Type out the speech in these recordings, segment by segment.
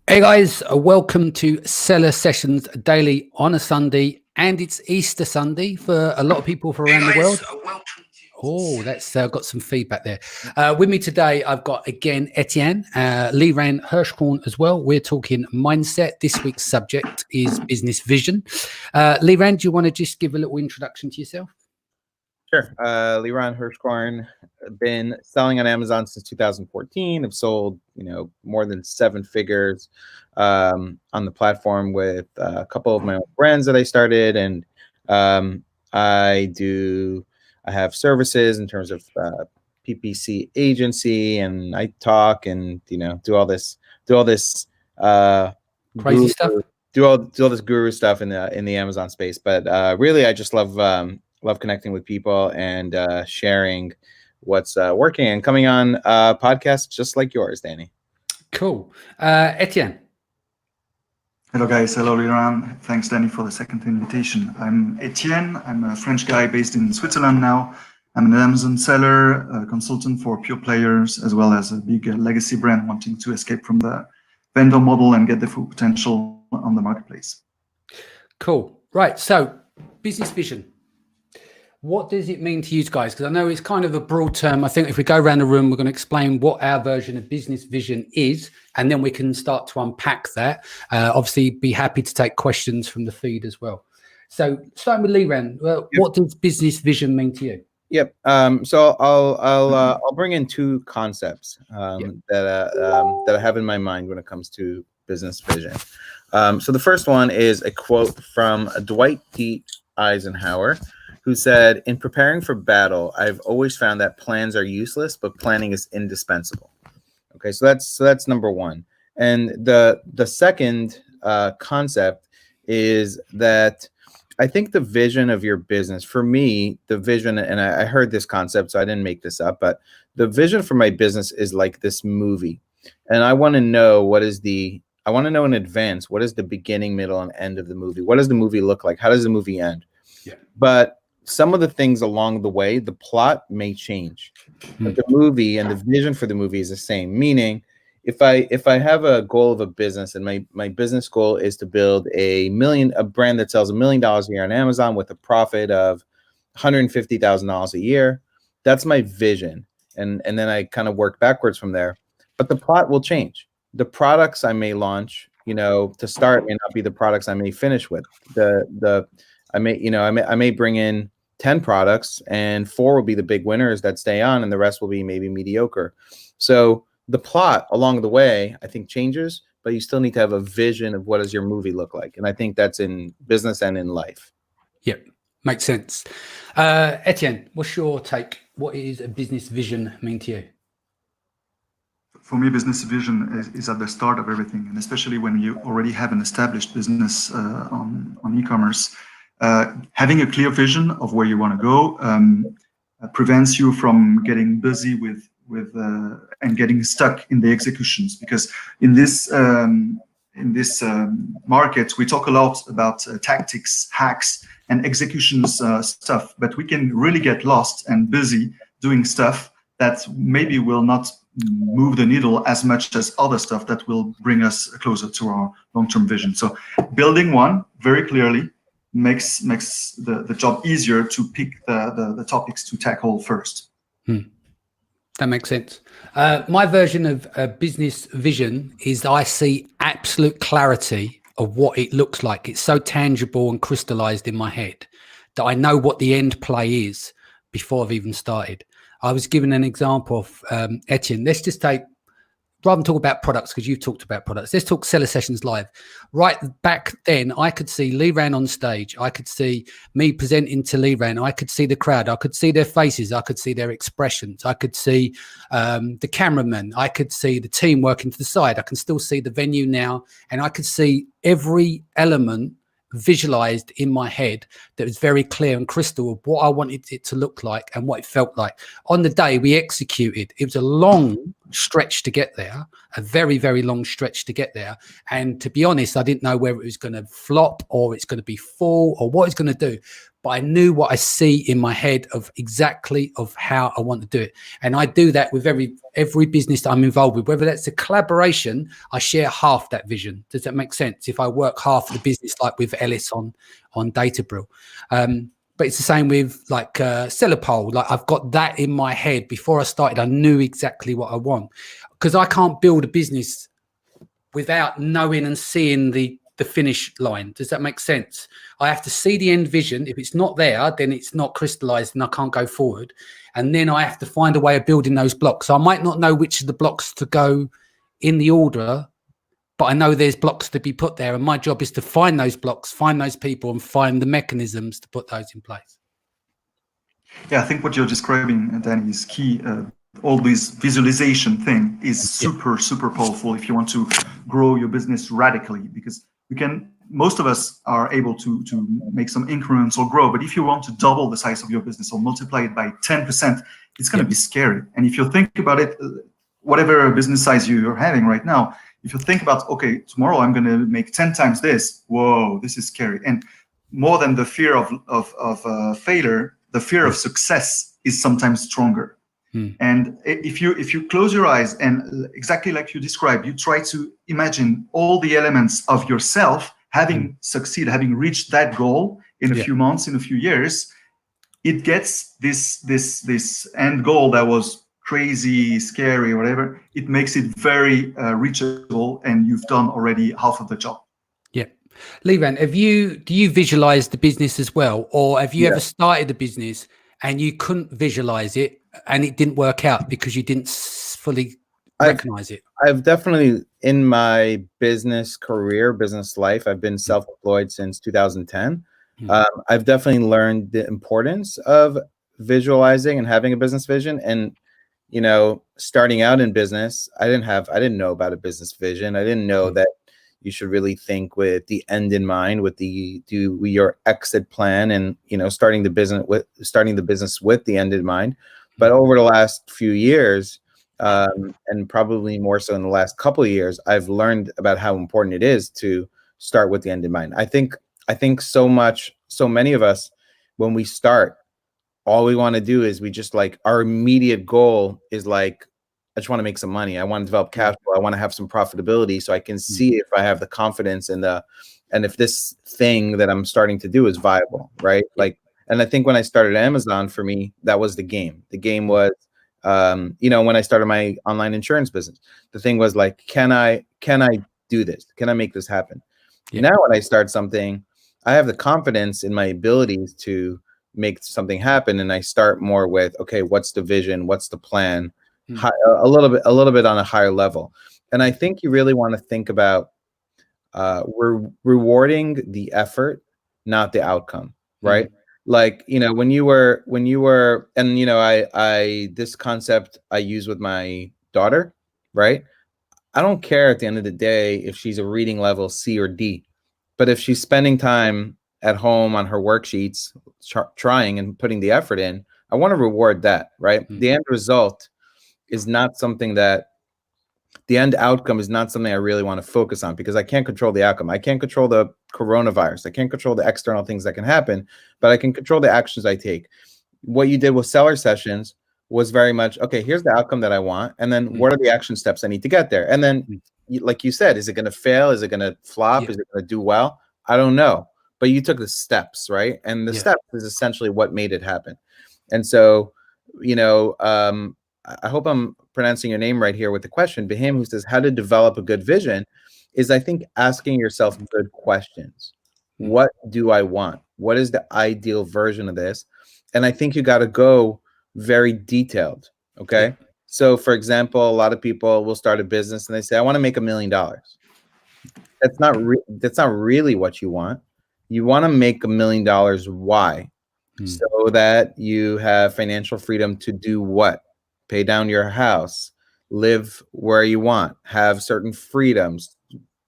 Hey guys, welcome to Seller Sessions Daily on a Sunday, and it's Easter Sunday for a lot of people from around the world. Oh, that's got some feedback there. With me today, I've got again Etienne, Liran, Hirschkorn as well. We're talking mindset. This week's subject is business vision. Liran, do you want to just give a little introduction to yourself? Sure. Liran Hirschkorn, been selling on Amazon since 2014. I've sold, more than 7 figures on the platform with a couple of my own brands that I started, and I have services in terms of PPC agency, and I talk and do all this Crazy stuff. Do all this guru stuff in the Amazon space. But really, I just love connecting with people and sharing what's working and coming on podcasts just like yours, Danny. Cool. Etienne. Hello, guys. Hello, Liran. Thanks, Danny, for the second invitation. I'm Etienne. I'm a French guy based in Switzerland now. I'm an Amazon seller, a consultant for pure players, as well as a big legacy brand wanting to escape from the vendor model and get the full potential on the marketplace. Cool. Right. So, business vision. What does it mean to you guys? Because I know it's kind of a broad term. I think if we go around the room, we're going to explain what our version of business vision is, and then we can start to unpack that. Obviously, be happy to take questions from the feed as well. So, starting with Liran, what does business vision mean to you? Yep. So I'll bring in 2 concepts that I have in my mind when it comes to business vision. So the first one is a quote from Dwight D. Eisenhower, who said, "In preparing for battle, I've always found that plans are useless, but planning is indispensable." Okay, so that's number one. And the second concept is that I think the vision of your business, for me, the vision, and I heard this concept, so I didn't make this up, but the vision for my business is like this movie. And I want to know in advance, what is the beginning, middle, and end of the movie? What does the movie look like? How does the movie end? Yeah. But some of the things along the way, the plot may change, but the movie and the vision for the movie is the same. Meaning, if I have a goal of a business, and my business goal is to build a brand that sells $1 million a year on Amazon with a profit of $150,000 a year, that's my vision. And then I kind of work backwards from there. But the plot will change. The products I may launch, to start, may not be the products I may finish with. I may bring in 10 products, and 4 will be the big winners that stay on, and the rest will be maybe mediocre. So the plot along the way, I think, changes, but you still need to have a vision of what does your movie look like. And I think that's in business and in life. Yep, makes sense. Etienne, what's your take? What is a business vision mean to you? For me, business vision is at the start of everything, and especially when you already have an established business on e-commerce. Having a clear vision of where you want to go prevents you from getting busy with and getting stuck in the executions, because in this market we talk a lot about tactics, hacks, and executions stuff, but we can really get lost and busy doing stuff that maybe will not move the needle as much as other stuff that will bring us closer to our long-term vision. So building one very clearly makes the job easier to pick the topics to tackle first. That makes sense. My version of business vision is I see absolute clarity of what it looks like. It's so tangible and crystallized in my head that I know what the end play is before I've even started. I was given an example of Etienne. Let's just take, rather than talk about products, because you've talked about products, let's talk Seller Sessions Live. Right back then, I could see Liran on stage. I could see me presenting to Liran. I could see the crowd. I could see their faces. I could see their expressions. I could see the cameraman. I could see the team working to the side. I can still see the venue now. And I could see every element visualized in my head that was very clear and crystal of what I wanted it to look like and what it felt like. On the day we executed, it was a long stretch to get there, a very, very long stretch to get there. And to be honest, I didn't know whether it was going to flop or it's going to be full or what it's going to do. but I knew what I see in my head of exactly of how I want to do it. And I do that with every business that I'm involved with, whether that's a collaboration, I share half that vision. Does that make sense? If I work half the business, like with Ellis on Databrill. But it's the same with like Cellepole. Like I've got that in my head before I started. I knew exactly what I want, because I can't build a business without knowing and seeing the finish line. Does that make sense? I have to see the end vision. If it's not there, then it's not crystallized and I can't go forward. And then I have to find a way of building those blocks. So I might not know which of the blocks to go in the order, but I know there's blocks to be put there. And my job is to find those blocks, find those people, and find the mechanisms to put those in place. Yeah, I think what you're describing, Danny, is key. All this visualization thing is super, super powerful if you want to grow your business radically, because most of us are able to make some increments or grow. But if you want to double the size of your business or multiply it by 10%, it's going to be scary. And if you think about it, whatever business size you're having right now, if you think about, okay, tomorrow I'm going to make 10 times this, whoa, this is scary. And more than the fear of failure, the fear of success is sometimes stronger. And if you close your eyes and exactly like you described, you try to imagine all the elements of yourself having succeeded, having reached that goal in a few months, in a few years, it gets this end goal that was crazy, scary, whatever. It makes it very reachable, and you've done already half of the job. Yeah. Liran, do you visualize the business as well? Or have you ever started a business and you couldn't visualize it and it didn't work out because you didn't fully recognize it? I've definitely, in my business career, business life, I've been self-employed since 2010. I've definitely learned the importance of visualizing and having a business vision. And, you know, starting out in business, I didn't know about a business vision. I didn't know that you should really think with the end in mind, with your exit plan, and, you know, starting the business with the end in mind. But over the last few years, and probably more so in the last couple of years, I've learned about how important it is to start with the end in mind. I think so many of us, when we start, all we want to do is our immediate goal is like, I just want to make some money. I want to develop cash flow. I want to have some profitability so I can see if I have the confidence and if this thing that I'm starting to do is viable, right? And I think when I started Amazon, for me, that was the game. The game was, when I started my online insurance business, the thing was like, can I do this? Can I make this happen? Yeah. Now, when I start something, I have the confidence in my abilities to make something happen. And I start more with, okay, what's the vision? What's the plan? A little bit on a higher level. And I think you really want to think about rewarding the effort, not the outcome, right? Like, you know, when you were, and, you know, this concept I use with my daughter, right? I don't care at the end of the day if she's a reading level C or D, but if she's spending time at home on her worksheets, trying and putting the effort in, I want to reward that, right? The end result is not something the end outcome is not something I really want to focus on, because I can't control the outcome. I can't control the coronavirus. I can't control the external things that can happen, but I can control the actions I take. What you did with seller sessions was very much, okay, here's the outcome that I want. And then what are the action steps I need to get there? And then, like you said, is it going to fail? Is it going to flop? Is it going to do well? I don't know. But you took the steps, right? And the steps is essentially what made it happen. And so, you know, I hope I'm pronouncing your name right here with the question. Beham, who says, how to develop a good vision, is, I think, asking yourself good questions. What do I want? What is the ideal version of this? And I think you got to go very detailed. Okay. So, for example, a lot of people will start a business and they say, I want to make $1 million. That's not really what you want. You want to make $1 million. Why? So that you have financial freedom to do what? Pay down your house, live where you want, have certain freedoms,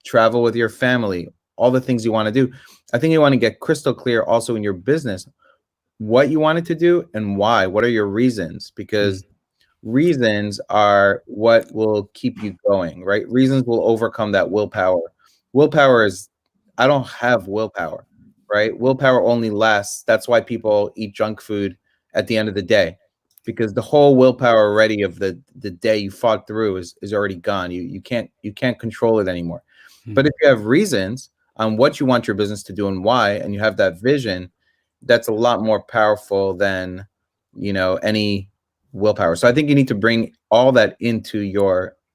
travel with your family, all the things you want to do. I think you want to get crystal clear also in your business, what you wanted to do and why. What are your reasons? Because reasons are what will keep you going, right? Reasons will overcome that willpower. Willpower is, I don't have willpower. right? Willpower only lasts. That's why people eat junk food at the end of the day, because the whole willpower already of the day you fought through is already gone. You can't control it anymore. But if you have reasons on what you want your business to do and why, and you have that vision, that's a lot more powerful than, you know, any willpower. So I think you need to bring all that into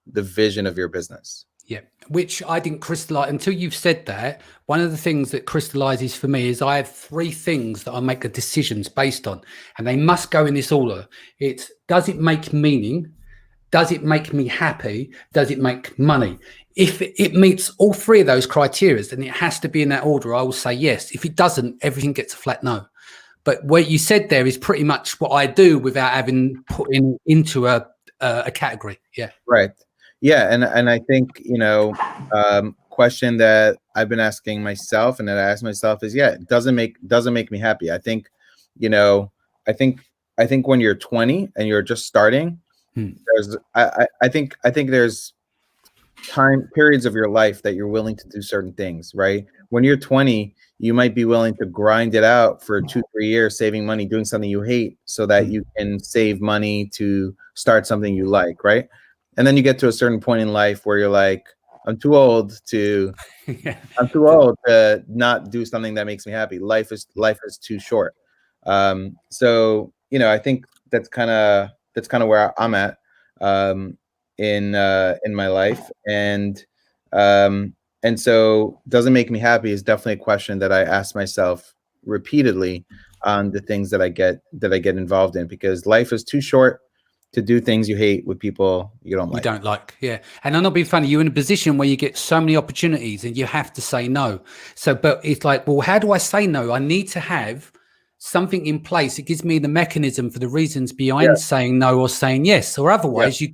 the vision of your business. Yeah, which I didn't crystallize until you've said that. One of the things that crystallizes for me is I have 3 things that I make the decisions based on, and they must go in this order. It's, does it make meaning? Does it make me happy? Does it make money? If it meets all 3 of those criteria, then it has to be in that order. I will say yes. If it doesn't, everything gets a flat no. But what you said there is pretty much what I do without having put into a category. Yeah. Right. Yeah. And I think, you know, question that I've been asking myself and that I ask myself is, yeah, it doesn't make me happy. I think, you know, I think when you're 20 and you're just starting, I think there's time periods of your life that you're willing to do certain things, right? When you're 20, you might be willing to grind it out for 2-3 years, saving money, doing something you hate so that you can save money to start something you like, right? And then you get to a certain point in life where you're like, I'm too old to not do something that makes me happy. Life is too short. So, you know, I think that's kind of where I'm at in my life, and so doesn't make me happy is definitely a question that I ask myself repeatedly on the things that I get involved in, because life is too short to do things you hate with people you don't like. Yeah. And I'm not being funny, you're in a position where you get so many opportunities and you have to say no. So, but it's like, well, how do I say no? I need to have something in place. It gives me the mechanism for the reasons behind saying no or saying yes, or otherwise you're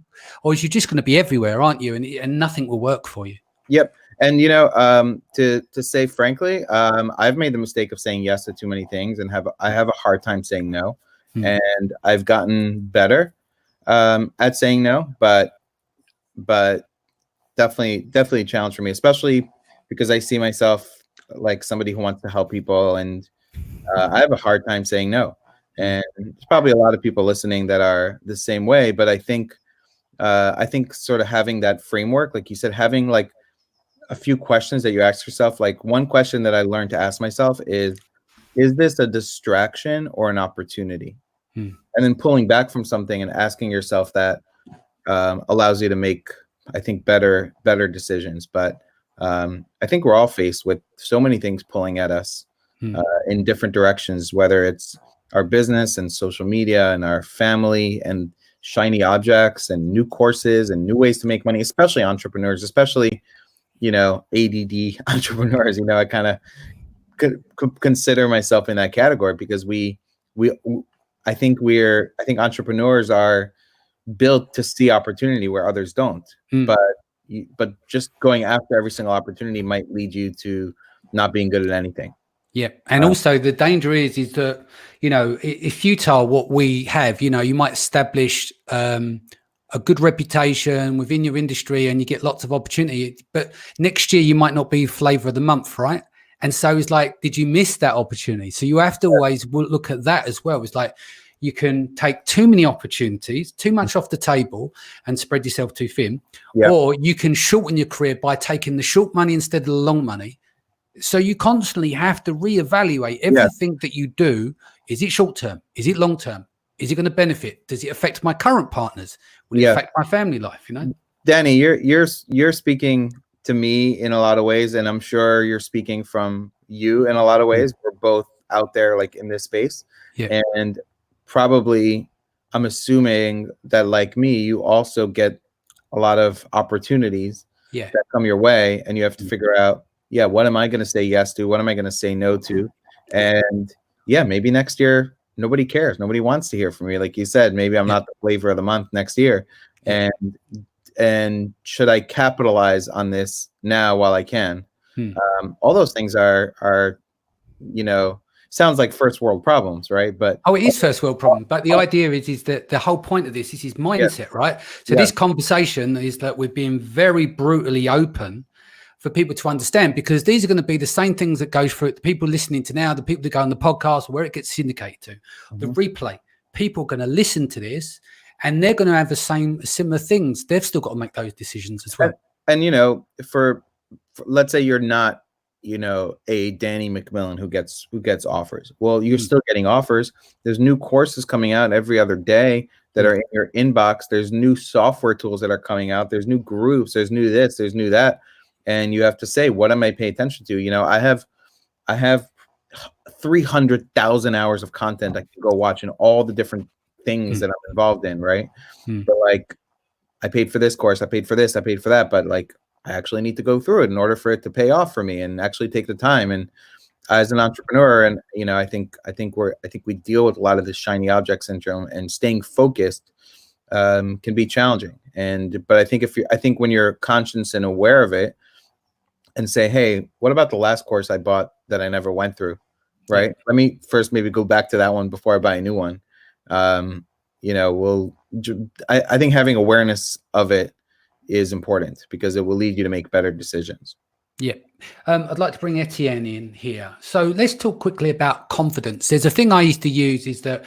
just going to be everywhere, aren't you? And nothing will work for you. Yep. And, you know, to say frankly, I've made the mistake of saying yes to too many things, and I have a hard time saying no. And I've gotten better at saying no, but definitely a challenge for me, especially because I see myself like somebody who wants to help people, and I have a hard time saying no. And there's probably a lot of people listening that are the same way, but I think sort of having that framework, like you said, having like a few questions that you ask yourself, like one question that I learned to ask myself is this a distraction or an opportunity? And then pulling back from something and asking yourself that allows you to make, I think, better decisions. But I think we're all faced with so many things pulling at us in different directions, whether it's our business and social media and our family and shiny objects and new courses and new ways to make money, especially entrepreneurs, especially, you know, ADD entrepreneurs. You know, I kind of could consider myself in that category, because I think entrepreneurs are built to see opportunity where others don't. But just going after every single opportunity might lead you to not being good at anything. Yeah. And also the danger is that, you know, it's futile what we have. You know, you might establish a good reputation within your industry and you get lots of opportunity, but next year you might not be flavor of the month, right? And so it's like, did you miss that opportunity? So you have to always look at that as well. It's like, you can take too many opportunities, too much off the table and spread yourself too thin, or you can shorten your career by taking the short money instead of the long money. So you constantly have to reevaluate everything that you do. Is it short term? Is it long term? Is it going to benefit? Does it affect my current partners? Will it affect my family life? You know, Danny, you're speaking to me in a lot of ways, and I'm sure you're speaking from you in a lot of ways. We're both out there, like, in this space, and probably I'm assuming that, like me, you also get a lot of opportunities that come your way, and you have to figure out, what am I going to say yes to? What am I going to say no to? And maybe next year nobody cares. Nobody wants to hear from me. Like you said, maybe I'm not the flavor of the month next year. And should I capitalize on this now while I can? All those things are, you know, sounds like first world problems, right? But it is first world problem. But the idea is that the whole point of this is mindset, right? So this conversation is that we're being very brutally open for people to understand, because these are going to be the same things that go through the people listening to now, the people that go on the podcast, where it gets syndicated to, the replay. People are going to listen to this, and they're going to have the similar things. They've still got to make those decisions as well. And you know, for let's say you're not, you know, a Danny McMillan who gets offers. Well, you're still getting offers. There's new courses coming out every other day that are in your inbox. There's new software tools that are coming out. There's new groups. There's new this. There's new that. And you have to say, what am I paying attention to? You know, I have 300,000 hours of content I can go watch in all the different things that I'm involved in, right? But like, I paid for this course, I paid for this, I paid for that, but like, I actually need to go through it in order for it to pay off for me and actually take the time. And as an entrepreneur, and you know, I think we deal with a lot of this shiny object syndrome, and staying focused can be challenging. But I think when you're conscious and aware of it, and say, hey, what about the last course I bought that I never went through, right? Let me first maybe go back to that one before I buy a new one. You know, I think having awareness of it is important, because it will lead you to make better decisions. Yeah. I'd like to bring Etienne in here. So let's talk quickly about confidence. There's a thing I used to use, is that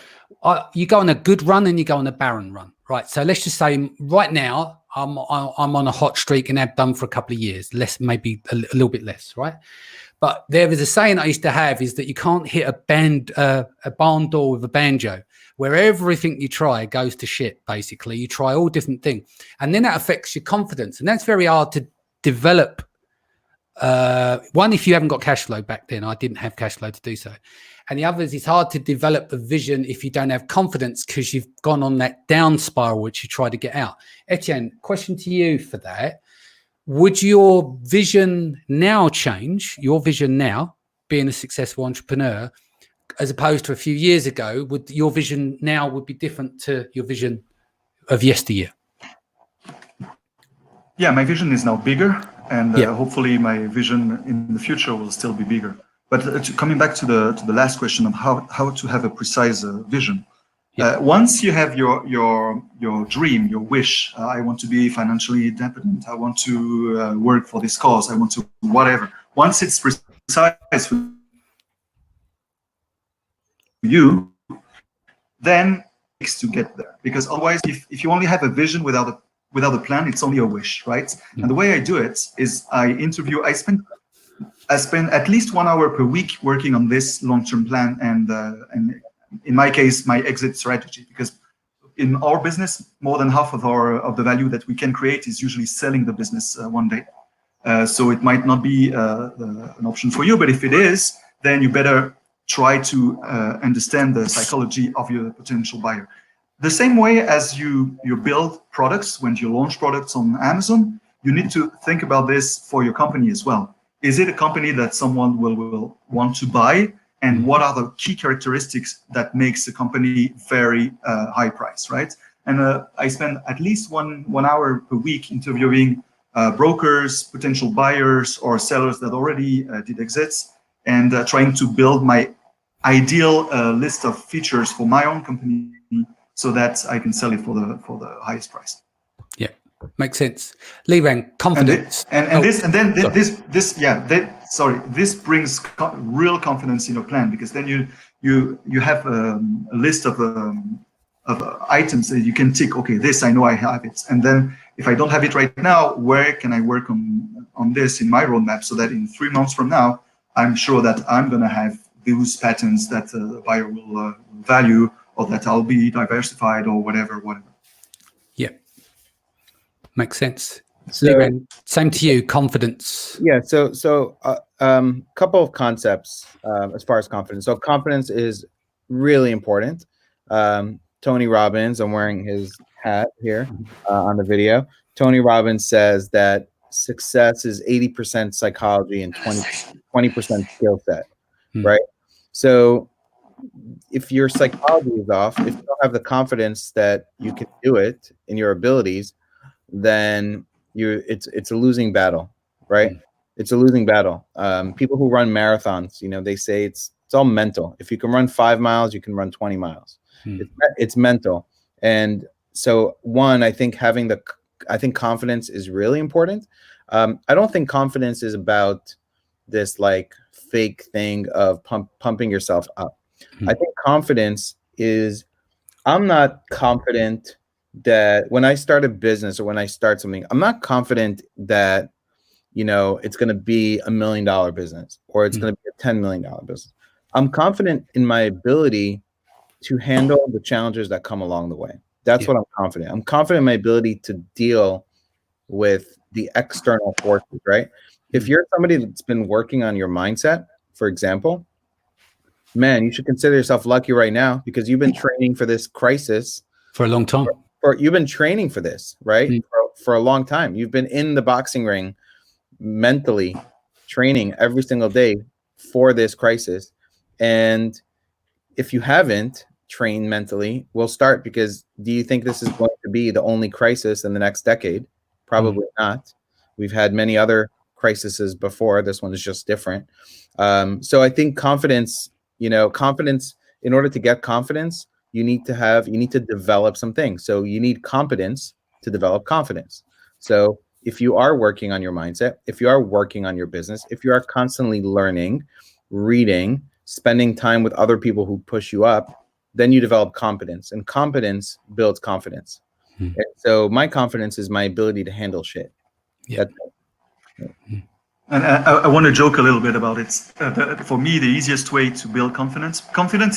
you go on a good run and you go on a barren run, right? So let's just say right now I'm on a hot streak and have done for a couple of years, less, maybe a little bit less, right? But there is a saying I used to have, is that you can't hit a barn door with a banjo, where everything you try goes to shit, basically. You try all different things, and then that affects your confidence. And that's very hard to develop. One, if you haven't got cash flow. Back then, I didn't have cash flow to do so. And the other is, it's hard to develop a vision if you don't have confidence, because you've gone on that down spiral, which you try to get out. Etienne, question to you for that. Would your vision now change, your vision now, being a successful entrepreneur, as opposed to a few years ago? Would your vision now would be different to your vision of yesteryear? Yeah, my vision is now bigger, and hopefully my vision in the future will still be bigger. But coming back to the last question of how to have a precise vision. Once you have your dream, your wish, I want to be financially independent, I want to work for this cause, I want to whatever. Once it's precise for you, then it takes to get there. Because otherwise, if you only have a vision without a plan, it's only a wish, right? And the way I do it is I spend at least 1 hour per week working on this long-term plan, and in my case, my exit strategy. Because in our business, more than half of the value that we can create is usually selling the business one day. So it might not be an option for you, but if it is, then you better try to understand the psychology of your potential buyer. The same way as you build products, when you launch products on Amazon, you need to think about this for your company as well. Is it a company that someone will want to buy? And what are the key characteristics that makes a company very high price, right? And I spend at least one hour per week interviewing brokers, potential buyers, or sellers that already did exits, and trying to build my ideal list of features for my own company, so that I can sell it for the highest price. Yeah, makes sense. Liran, confidence. This brings real confidence in your plan, because then you have a list of items that you can tick. Okay, this I know I have it, and then if I don't have it right now, where can I work on this in my roadmap, so that in 3 months from now, I'm sure that I'm going to have those patterns that the buyer will value, or that I'll be diversified, or whatever. Yeah, makes sense. So, same to you, confidence. Yeah. So couple of concepts as far as confidence. So confidence is really important. Tony Robbins, I'm wearing his hat here on the video. Tony Robbins says that success is 80% psychology and 20% skill set, right? So if your psychology is off, if you don't have the confidence that you can do it in your abilities, then it's a losing battle, right? It's a losing battle. People who run marathons, they say it's all mental. If you can run 5 miles, you can run 20 miles. It's mental. And so I think confidence is really important. I don't think confidence is about this like fake thing of pumping yourself up. I think confidence is, I'm not confident that when I start a business or when I start something, I'm not confident that, you know, it's going to be $1 million business or it's going to be a $10 million business. I'm confident in my ability to handle the challenges that come along the way. That's what I'm confident. I'm confident in my ability to deal with the external forces, right? If you're somebody that's been working on your mindset, for example, man, you should consider yourself lucky right now because you've been training for this crisis for a long time. You've been training for this, right? For a long time. You've been in the boxing ring mentally training every single day for this crisis. And if you haven't trained mentally, we'll start, because do you think this is going to be the only crisis in the next decade? Probably not. We've had many other crises before. This one is just different. So I think confidence, you know, confidence, in order to get confidence, you need to develop some things. So you need competence to develop confidence. So if you are working on your mindset, if you are working on your business, if you are constantly learning, reading, spending time with other people who push you up, then you develop competence, and competence builds confidence. And so my confidence is my ability to handle shit. Yeah. And I want to joke a little bit about it. For me, the easiest way to build confidence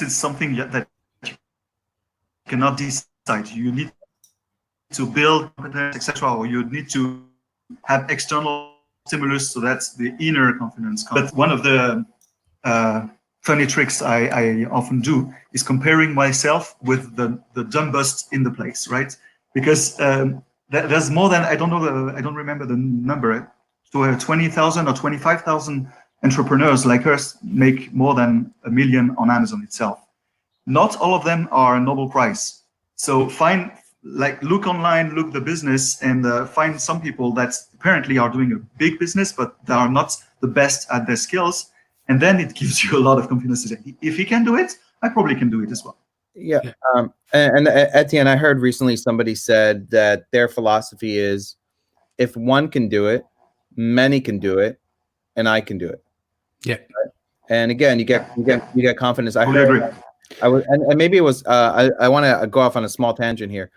is something that you cannot decide. You need to build confidence, etc., or you need to have external stimulus, so that's the inner confidence. But one of the funny tricks I often do is comparing myself with the dumbest in the place, right? Because there's more than, I don't remember the number, to 20,000 or 25,000 entrepreneurs like us make more than $1 million on Amazon itself. Not all of them are Nobel Prize. So look online, look the business, and find some people that apparently are doing a big business, but they are not the best at their skills. And then it gives you a lot of confidence to say, if he can do it, I probably can do it as well. Yeah. And Etienne, I heard recently somebody said that their philosophy is, if one can do it, many can do it, and I can do it. Yeah. Right? And again, you get confidence. I Totally heard, agree. and maybe it was, I want to go off on a small tangent here.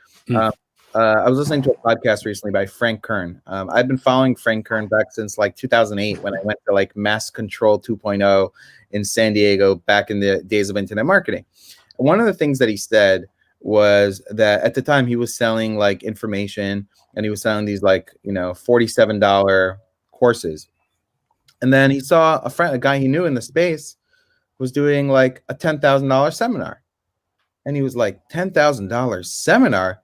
I was listening to a podcast recently by Frank Kern. I've been following Frank Kern back since like 2008, when I went to like Mass Control 2.0 in San Diego back in the days of internet marketing. And one of the things that he said was that at the time he was selling like information, and he was selling these like, you know, $47 courses. And then he saw a guy he knew in the space was doing like a $10,000 seminar. And he was like, $10,000 seminar?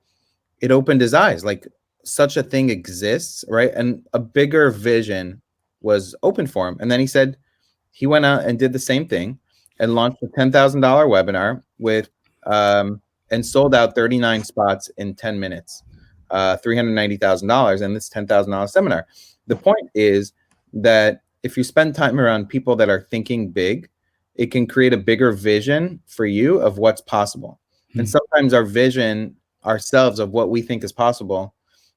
It opened his eyes, like such a thing exists, right? And a bigger vision was open for him. And then he said he went out and did the same thing and launched a $10,000 webinar with and sold out 39 spots in 10 minutes, $390,000 in this $10,000 seminar. The point is that if you spend time around people that are thinking big, it can create a bigger vision for you of what's possible. And sometimes our vision ourselves of what we think is possible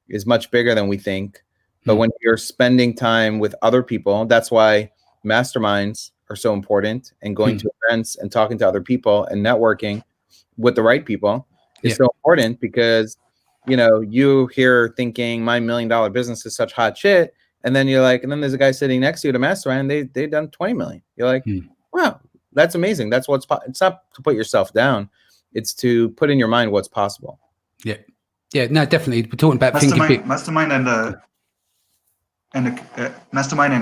is much bigger than we think. But when you're spending time with other people, that's why masterminds are so important, and going to events and talking to other people and networking with the right people is so important, because, you know, you here thinking my $1 million business is such hot shit. And then you're like, and then there's a guy sitting next to you at a mastermind, they've done 20 million. You're like, wow, that's amazing. That's it's not to put yourself down. It's to put in your mind what's possible. Yeah. Yeah, no, definitely. We're talking about thinking big. Mastermind and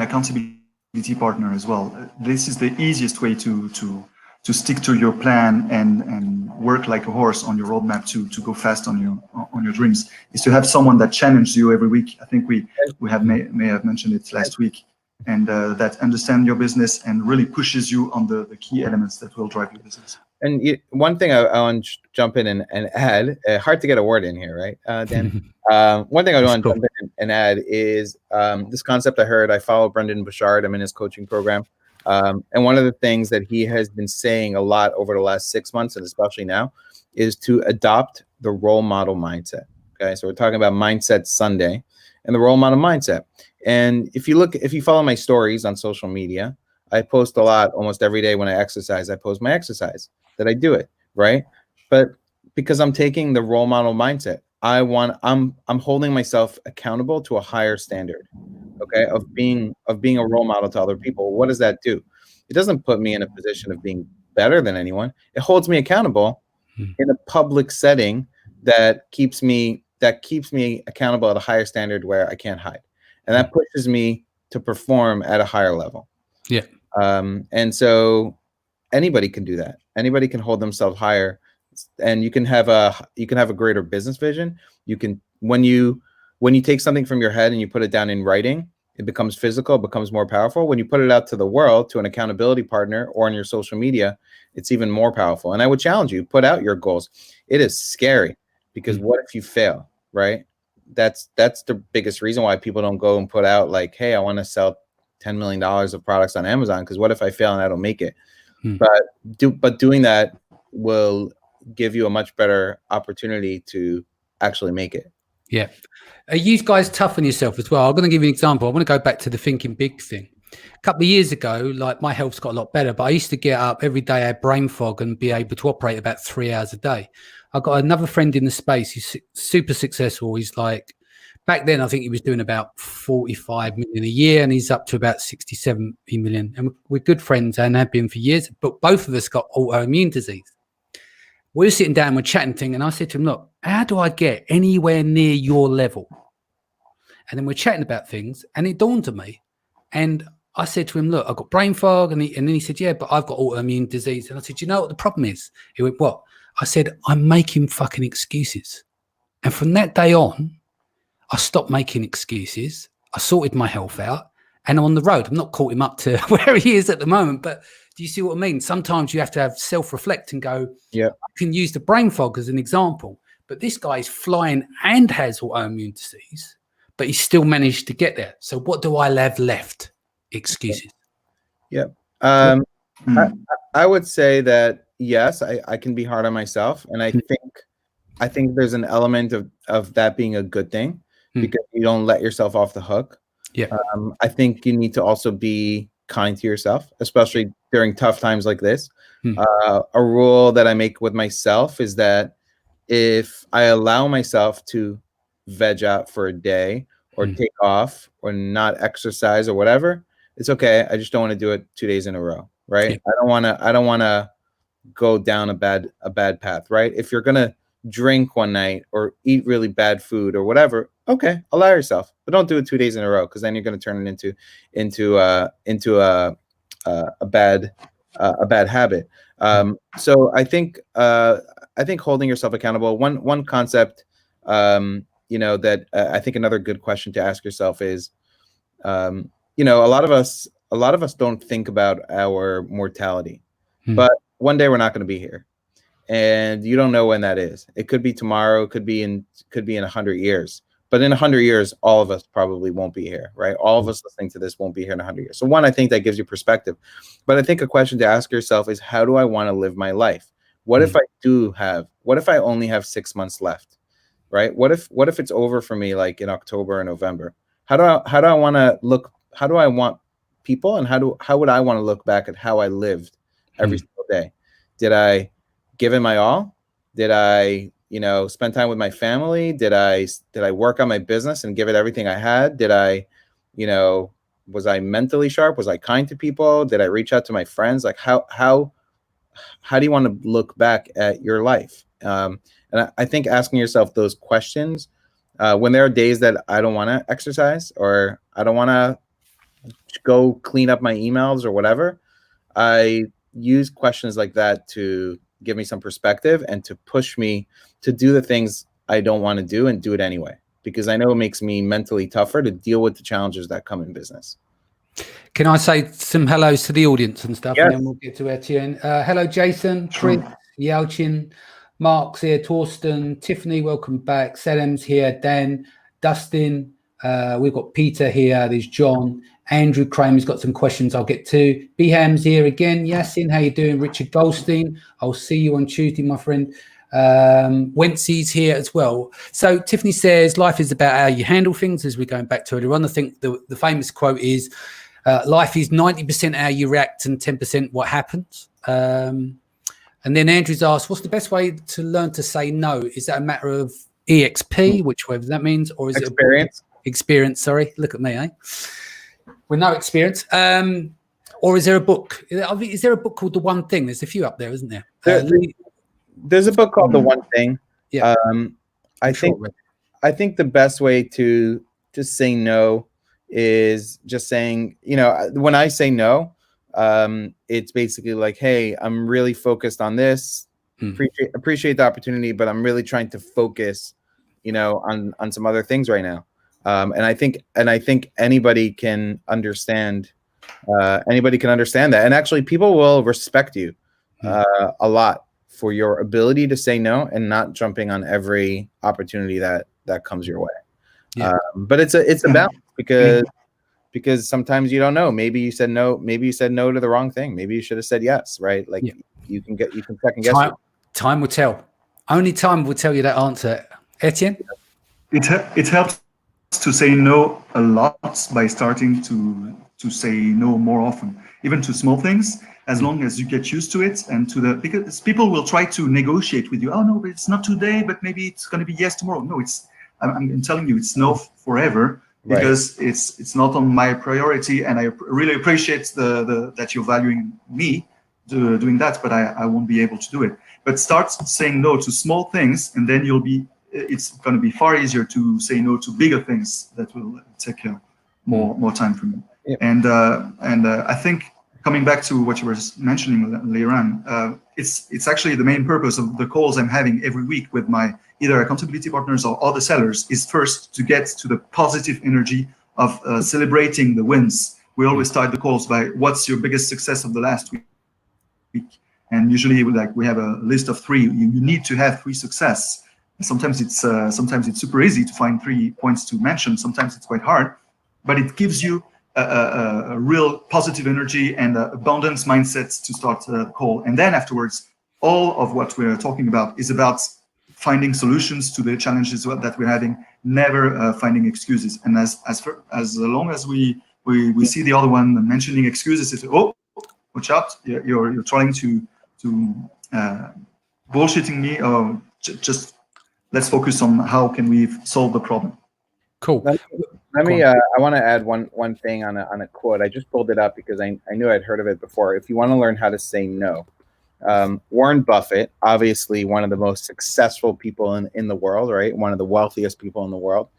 accountability partner as well. This is the easiest way to stick to your plan and work like a horse on your roadmap to go fast on your dreams, is to have someone that challenges you every week. I think we may have mentioned it last week, and that understands your business and really pushes you on the key elements that will drive your business. And one thing I want to jump in and add, hard to get a word in here, right, Dan? One thing I want to jump in and add is this concept I heard. I follow Brendan Bouchard. I'm in his coaching program. And one of the things that he has been saying a lot over the last 6 months, and especially now, is to adopt the role model mindset. Okay, so we're talking about Mindset Sunday and the role model mindset. And if you follow my stories on social media, I post a lot almost every day. When I exercise, I post my exercise, that I do it, right? But because I'm taking the role model mindset, I'm holding myself accountable to a higher standard, okay, of being a role model to other people. What does that do? It doesn't put me in a position of being better than anyone. It holds me accountable in a public setting that keeps me accountable at a higher standard where I can't hide. And that pushes me to perform at a higher level. Yeah. And so anybody can do that. Anybody can hold themselves higher, and you can have a greater business vision. You can, when you take something from your head and you put it down in writing, it becomes physical, it becomes more powerful. When you put it out to the world, to an accountability partner or on your social media, it's even more powerful. And I would challenge you, put out your goals. It is scary, because what if you fail, right? That's the biggest reason why people don't go and put out like, hey, I want to sell $10 million of products on Amazon, because what if I fail and I don't make it? But doing that will give you a much better opportunity to actually make it. Yeah. Are you guys tough on yourself as well? I'm going to give you an example. I want to go back to the thinking big thing. A couple of years ago, like, my health's got a lot better, but I used to get up every day, I had brain fog, and be able to operate about 3 hours a day. I've got another friend in the space who's super successful. He's like, back then, I think he was doing about 45 million a year, and he's up to about 60, 70 million. And we're good friends and have been for years, but both of us got autoimmune disease. We were sitting down, we're chatting thing, and I said to him, look, how do I get anywhere near your level? And then we're chatting about things, and it dawned on me. And I said to him, look, I've got brain fog. And then he said, yeah, but I've got autoimmune disease. And I said, you know what the problem is? He went, what? I said, I'm making fucking excuses. And from that day on, I stopped making excuses. I sorted my health out, and I'm on the road. I'm not caught him up to where he is at the moment, but do you see what I mean? Sometimes you have to have self-reflect and go, yeah, I can use the brain fog as an example, but this guy is flying and has autoimmune disease, but he still managed to get there. So what do I have left? Excuses. Yeah. I would say that, yes, I can be hard on myself. And I think there's an element of that being a good thing, because you don't let yourself off the hook. Yeah. I think you need to also be kind to yourself, especially during tough times like this. A rule that I make with myself is that if I allow myself to veg out for a day, or take off, or not exercise, or whatever, it's okay. I just don't want to do it 2 days in a row, right? Yeah. I don't want to go down a bad path, right? If you're gonna drink one night or eat really bad food or whatever, okay, allow yourself, but don't do it 2 days in a row, because then you're going to turn it into a bad habit. So I think holding yourself accountable. One concept, that I think another good question to ask yourself is, a lot of us don't think about our mortality, but one day we're not going to be here. And you don't know when that is. It could be tomorrow. It could be in 100 years. But in 100 years, all of us probably won't be here, right? All of us listening to this won't be here in 100 years. So one, I think that gives you perspective. But I think a question to ask yourself is, how do I want to live my life? What if I only have 6 months left, right? What if it's over for me, like in October or November? How do I want to look? How do I want people, and how would I want to look back at how I lived every single day? Did I give it my all? Did I, spend time with my family? Did I work on my business and give it everything I had? Did I, was I mentally sharp? Was I kind to people? Did I reach out to my friends? Like how do you want to look back at your life? And I think asking yourself those questions, when there are days that I don't want to exercise, or I don't want to go clean up my emails or whatever, I use questions like that to give me some perspective and to push me to do the things I don't want to do, and do it anyway, because I know it makes me mentally tougher to deal with the challenges that come in business. Can I say some hellos to the audience and stuff? Yes. And then we'll get to Etienne. Hello, Jason, Chris, Yelchin, Mark's here, Torsten, Tiffany, welcome back. Salem's here, Dan, Dustin. We've got Peter here. There's John. Andrew Kramer's got some questions I'll get to. Biham's here again. Yasin, how you doing? Richard Goldstein, I'll see you on Tuesday, my friend. Wency's here as well. So Tiffany says life is about how you handle things, as we're going back to earlier on. I think the famous quote is life is 90% how you react and 10% what happens. And then Andrew's asked, what's the best way to learn to say no? Is that a matter of EXP, whichever that means, or is Experience? Experience, sorry. Look at me, eh? With no experience. Or is there a book? Is there a book called The One Thing? There's a few up there, isn't there? There's a book called The One Thing. Yeah. I think the best way to say no is just saying, when I say no, it's basically like, hey, I'm really focused on this. Appreciate the opportunity, but I'm really trying to focus, on some other things right now. And I think anybody can understand. Anybody can understand that, and actually, people will respect you a lot for your ability to say no and not jumping on every opportunity that comes your way. Yeah. But it's a balance because sometimes you don't know. Maybe you said no. Maybe you said no to the wrong thing. Maybe you should have said yes. Right? Like you can second guess. Time will tell. Only time will tell you that answer. Etienne? It helps to say no a lot by starting to say no more often, even to small things, as long as you get used to it and because people will try to negotiate with you. Oh no, but it's not today, but maybe it's going to be yes tomorrow. No, I'm telling you, it's no forever because it's not on my priority, and I really appreciate that you're valuing me doing that, but I won't be able to do it. But start saying no to small things, and then it's going to be far easier to say no to bigger things that will take more time from you. Yep. And I think coming back to what you were mentioning, Liran, it's actually the main purpose of the calls I'm having every week with my either accountability partners or other sellers is first to get to the positive energy of celebrating the wins. We always start the calls by what's your biggest success of the last week, and usually we have a list of 3. You need to have 3 success. Sometimes it's super easy to find 3 points to mention. Sometimes it's quite hard, but it gives you a real positive energy and abundance mindset to start the call. And then afterwards, all of what we're talking about is about finding solutions to the challenges that we're having, never finding excuses. And as long as we see the other one mentioning excuses, it's, oh, watch out, you're trying to bullshitting me, or just let's focus on how can we solve the problem. Cool. Let me. I want to add one thing on a quote. I just pulled it up because I knew I'd heard of it before. If you want to learn how to say no, Warren Buffett, obviously one of the most successful people in the world, right? One of the wealthiest people in the world,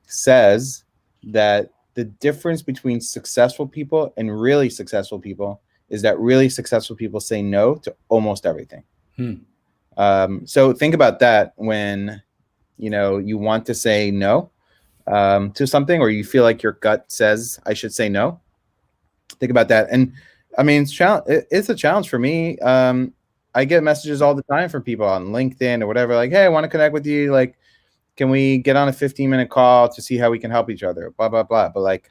says that the difference between successful people and really successful people is that really successful people say no to almost everything. So think about that when you want to say no to something, or you feel like your gut says I should say no. Think about that. And I mean, it's a challenge for me. I get messages all the time from people on LinkedIn or whatever, like, hey, I want to connect with you. Like, can we get on a 15-minute call to see how we can help each other? Blah, blah, blah. But like,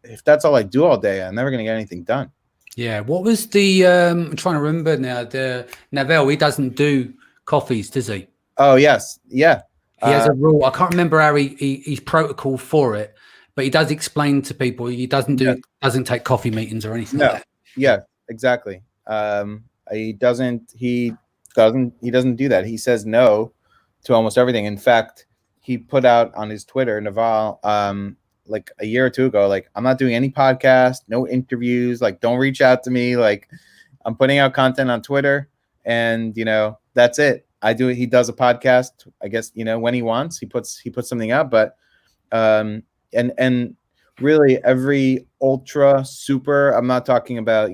if that's all I do all day, I'm never going to get anything done. Yeah. What was the, I'm trying to remember now, the Navel, he doesn't do coffees, does he? Oh, yes. Yeah. He has a rule. I can't remember how he's protocol for it, but he does explain to people he doesn't take coffee meetings or anything like that. Yeah, exactly. He doesn't do that. He says no to almost everything. In fact, he put out on his Twitter, Naval, like a year or two ago, like, I'm not doing any podcast, no interviews, like, don't reach out to me. Like, I'm putting out content on Twitter, and that's it. He does a podcast, I guess, when he wants, he puts something out, but and really every ultra super, I'm not talking about,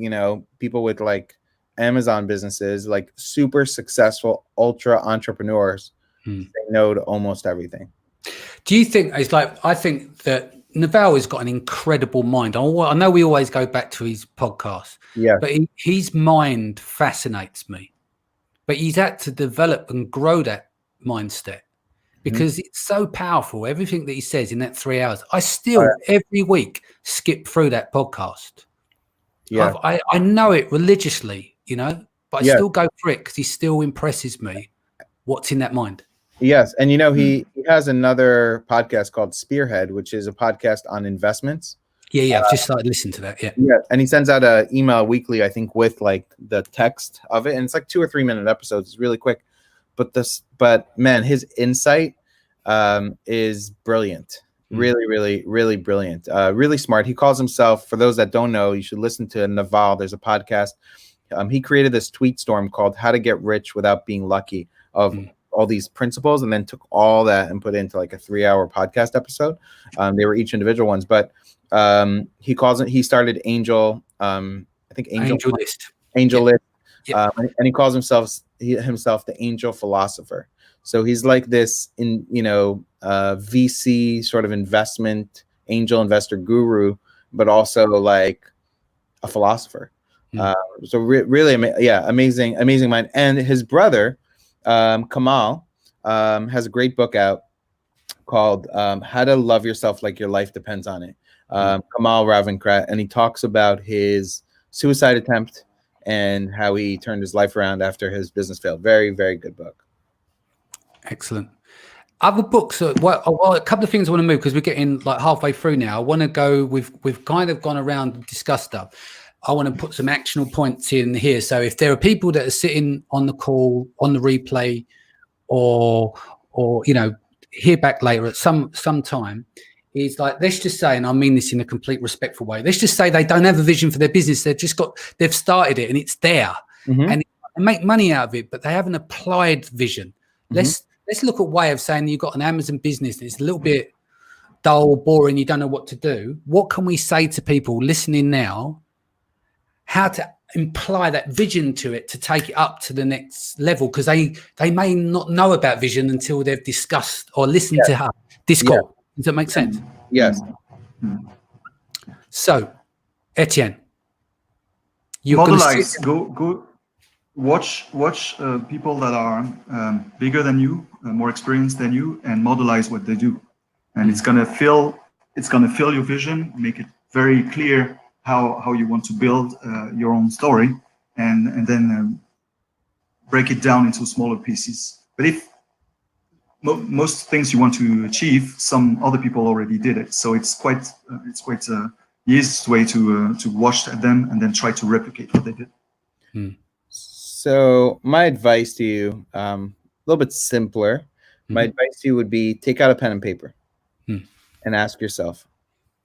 people with like Amazon businesses, like super successful ultra entrepreneurs say no to almost everything. Do you think it's like, I think that Naval has got an incredible mind. I know we always go back to his podcast, but his mind fascinates me. But he's had to develop and grow that mindset because it's so powerful. Everything that he says in that 3 hours, I still every week skip through that podcast. Yeah, I know it religiously, but I still go for it because he still impresses me. What's in that mind? Yes, and you know he has another podcast called Spearhead, which is a podcast on investments. Yeah, I've just started listening to that. Yeah, and he sends out an email weekly, I think, with like the text of it, and it's like 2 or 3 minute episodes. It's really quick, but man, his insight is brilliant. Really, really, really brilliant. Really smart. He calls himself, for those that don't know, you should listen to Naval. There's a podcast. He created this tweet storm called "How to Get Rich Without Being Lucky" of all these principles, and then took all that and put it into like a 3-hour podcast episode. They were each individual ones, but he started Angel, I think Angel List. Yep. And he calls himself the Angel Philosopher. So he's like this VC sort of investment angel investor guru, but also like a philosopher. So really, amazing mind. And his brother, Kamal, has a great book out called How to Love Yourself Like Your Life Depends on It. Kamal Ravinkrat, and he talks about his suicide attempt and how he turned his life around after his business failed. Very, very good book. Excellent. Other books. Well, a couple of things I want to move because we're getting like halfway through now. I want to go. We've kind of gone around and discussed stuff. I want to put some actionable points in here. So if there are people that are sitting on the call, on the replay, or hear back later at some time, is like, let's just say, and I mean this in a complete respectful way, let's just say they don't have a vision for their business. They've started it and it's there, and they make money out of it, but they haven't applied vision. Let's look at a way of saying you've got an Amazon business and it's a little bit dull, boring, you don't know what to do. What can we say to people listening now? How to imply that vision to it to take it up to the next level, because they may not know about vision until they've discussed or listened to this call. Does that make sense? Yes. So, Etienne, you're modelize. Go. Watch people that are bigger than you, more experienced than you, and modelize what they do, and it's gonna fill your vision, make it very clear how you want to build your own story, and then break it down into smaller pieces. But if most things you want to achieve, some other people already did it, so it's quite the easiest way to watch them and then try to replicate what they did. So my advice to you, a little bit simpler. My advice to you would be take out a pen and paper and ask yourself,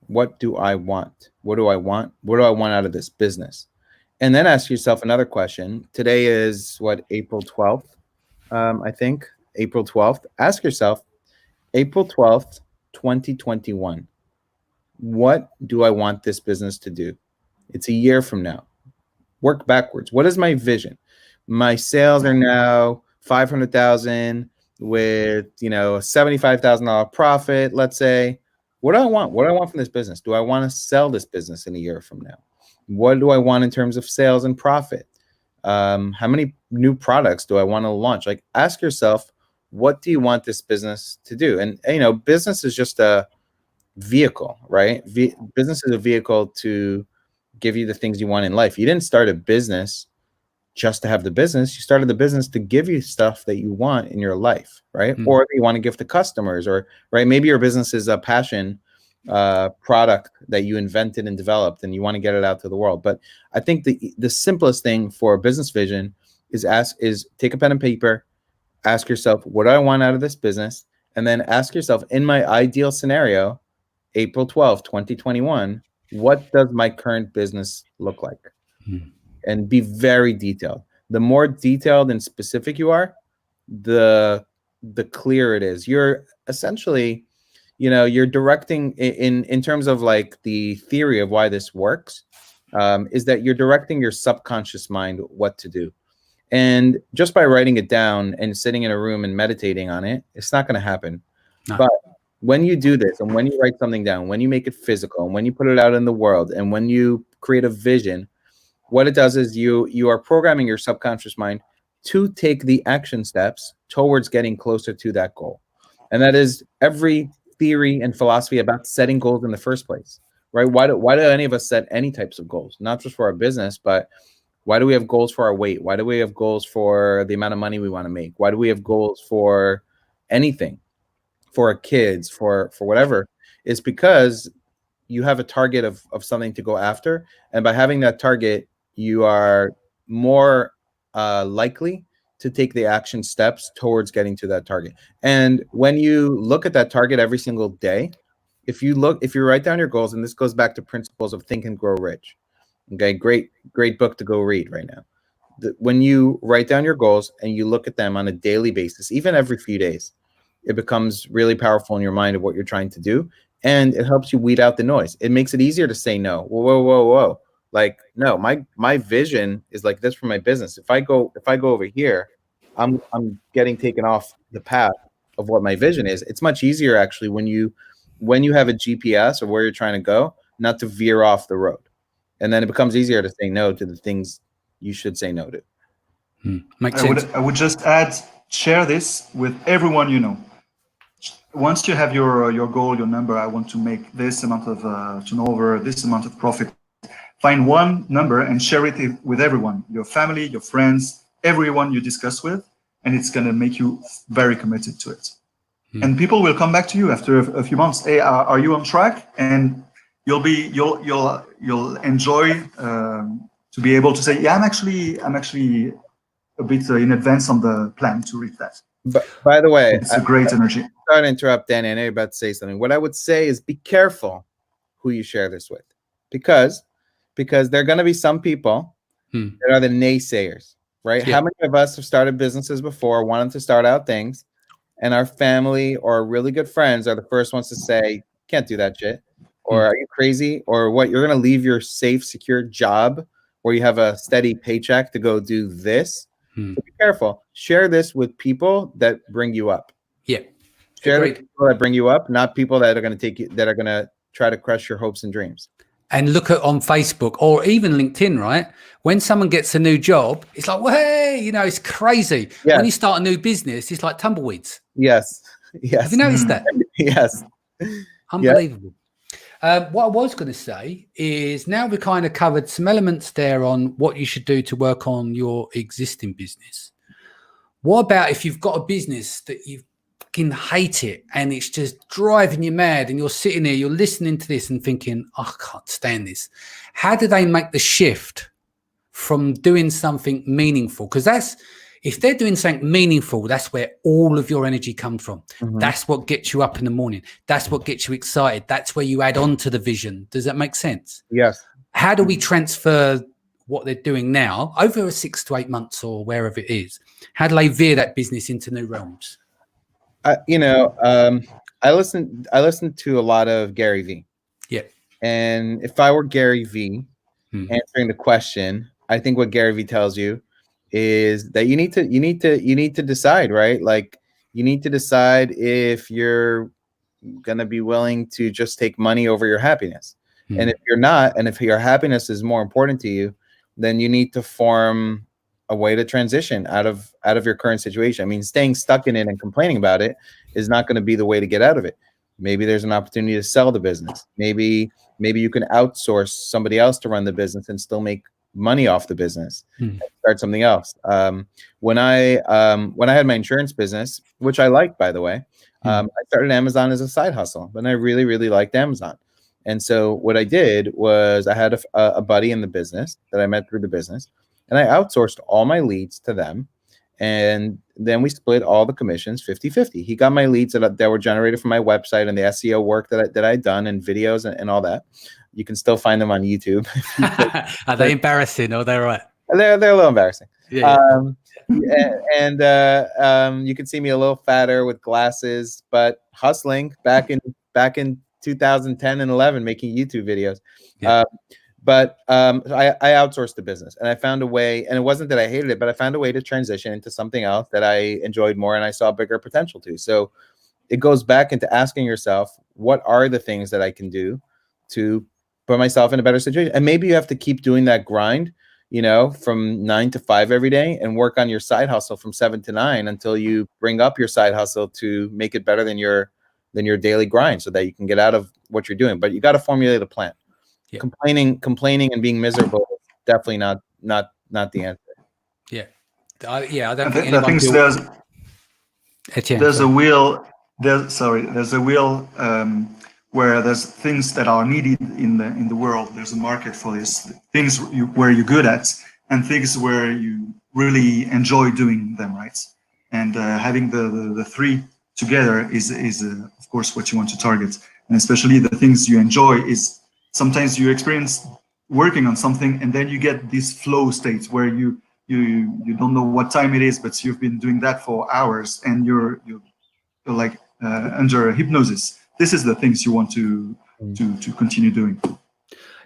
what do I want? What do I want? What do I want out of this business? And then ask yourself another question. Today is April 12th, I think. April 12th. Ask yourself, April 12th, 2021. What do I want this business to do? It's a year from now. Work backwards. What is my vision? My sales are now 500,000 with, a $75,000 profit, let's say. What do I want? What do I want from this business? Do I want to sell this business in a year from now? What do I want in terms of sales and profit? How many new products do I want to launch? Like, ask yourself, what do you want this business to do? And, business is just a vehicle, right? Business is a vehicle to give you the things you want in life. You didn't start a business just to have the business. You started the business to give you stuff that you want in your life, right? Or that you want to give to customers, or right, maybe your business is a passion product that you invented and developed and you want to get it out to the world. But I think the simplest thing for a business vision is take a pen and paper, ask yourself, what do I want out of this business? And then ask yourself, in my ideal scenario, April 12th, 2021, what does my current business look like? And be very detailed. The more detailed and specific you are, the clearer it is. You're essentially, you're directing in terms of like the theory of why this works, is that you're directing your subconscious mind what to do. And just by writing it down and sitting in a room and meditating on it, it's not going to happen. No. But when you do this, and when you write something down, when you make it physical, and when you put it out in the world, and when you create a vision, what it does is you are programming your subconscious mind to take the action steps towards getting closer to that goal. And that is every theory and philosophy about setting goals in the first place, right? Why do any of us set any types of goals? Not just for our business, but Why do we have goals for our weight? Why do we have goals for the amount of money we want to make? Why do we have goals for anything, for our kids, for whatever? It's because you have a target of something to go after. And by having that target, you are more likely to take the action steps towards getting to that target. And when you look at that target every single day, if you write down your goals, and this goes back to principles of Think and Grow Rich. Okay, great book to go read right now. When you write down your goals and you look at them on a daily basis, even every few days, it becomes really powerful in your mind of what you're trying to do. And it helps you weed out the noise. It makes it easier to say no. Whoa. Like, no, my vision is like this for my business. If I go over here, I'm getting taken off the path of what my vision is. It's much easier actually when you have a GPS of where you're trying to go, not to veer off the road. And then it becomes easier to say no to the things you should say no to. Makes sense. I would just add, share this with everyone you know. Once you have your goal, your number, I want to make this amount of turnover, this amount of profit. Find one number and share it with everyone, your family, your friends, everyone you discuss with, and it's going to make you very committed to it. And people will come back to you after a few months. Hey, are you on track? And you'll enjoy to be able to say, yeah, I'm actually a bit in advance on the plan to reach that. But by the way, it's a great energy. Sorry to interrupt, Danny. I know you're about to say something. What I would say is be careful who you share this with, because there are going to be some people that are the naysayers, right? Yeah. How many of us have started businesses before, wanted to start out things, and our family or really good friends are the first ones to say, can't do that shit, or are you crazy, or what? You're going to leave your safe, secure job where you have a steady paycheck to go do this. So be careful. Share this with people that bring you up. Yeah. Share with people that bring you up, not people that are going to take you, that are going to try to crush your hopes and dreams. And look at on Facebook or even LinkedIn, right? When someone gets a new job, it's like, well, hey, it's crazy. Yes. When you start a new business, it's like tumbleweeds. Yes. Have you noticed that? Yes. Unbelievable. What I was going to say is now we kind of covered some elements there on what you should do to work on your existing business. What about if you've got a business that you fucking hate it and it's just driving you mad and you're sitting there, you're listening to this and thinking, oh, I can't stand this. How do they make the shift from doing something meaningful? Because if they're doing something meaningful, that's where all of your energy comes from. That's what gets you up in the morning. That's what gets you excited. That's where you add on to the vision. Does that make sense? Yes. How do we transfer what they're doing now over 6 to 8 months or wherever it is? How do they veer that business into new realms? I listen to a lot of Gary Vee. Yeah. And if I were Gary Vee answering the question, I think what Gary Vee tells you is that you need to decide, right? Like you need to decide if you're going to be willing to just take money over your happiness. And if you're not, and if your happiness is more important to you, then you need to form a way to transition out of your current situation. I mean, staying stuck in it and complaining about it is not going to be the way to get out of it. Maybe there's an opportunity to sell the business. Maybe you can outsource somebody else to run the business and still make money off the business and start something else. When I had my insurance business, which I liked, by the way, I started Amazon as a side hustle, but I really, really liked Amazon. And so what I did was I had a buddy in the business that I met through the business, and I outsourced all my leads to them. And then we split all the commissions 50-50. He got my leads that were generated from my website and the SEO work that I'd done and videos and all that. You can still find them on YouTube. Are they embarrassing or they're right? They're a little embarrassing. Yeah. And you can see me a little fatter with glasses, but hustling back in 2010 and 11, making YouTube videos. Yeah. But I outsourced the business, and I found a way, and it wasn't that I hated it, but I found a way to transition into something else that I enjoyed more and I saw bigger potential to. So it goes back into asking yourself, what are the things that I can do to put myself in a better situation? And maybe you have to keep doing that grind, from 9 to 5 every day, and work on your side hustle from 7 to 9 until you bring up your side hustle to make it better than your daily grind, so that you can get out of what you're doing. But you got to formulate a plan. Yeah. Complaining and being miserable is definitely not not the answer. Yeah. I don't think I think Etienne, there's sorry. a wheel. There's a wheel where there's things that are needed in the world. There's a market for this things where you're good at, and things where you really enjoy doing them, right? And having the three together is of course what you want to target, and especially the things you enjoy is sometimes you experience working on something, and then you get this flow state where you don't know what time it is, but you've been doing that for hours, and you're like under hypnosis. This is the things you want to continue doing.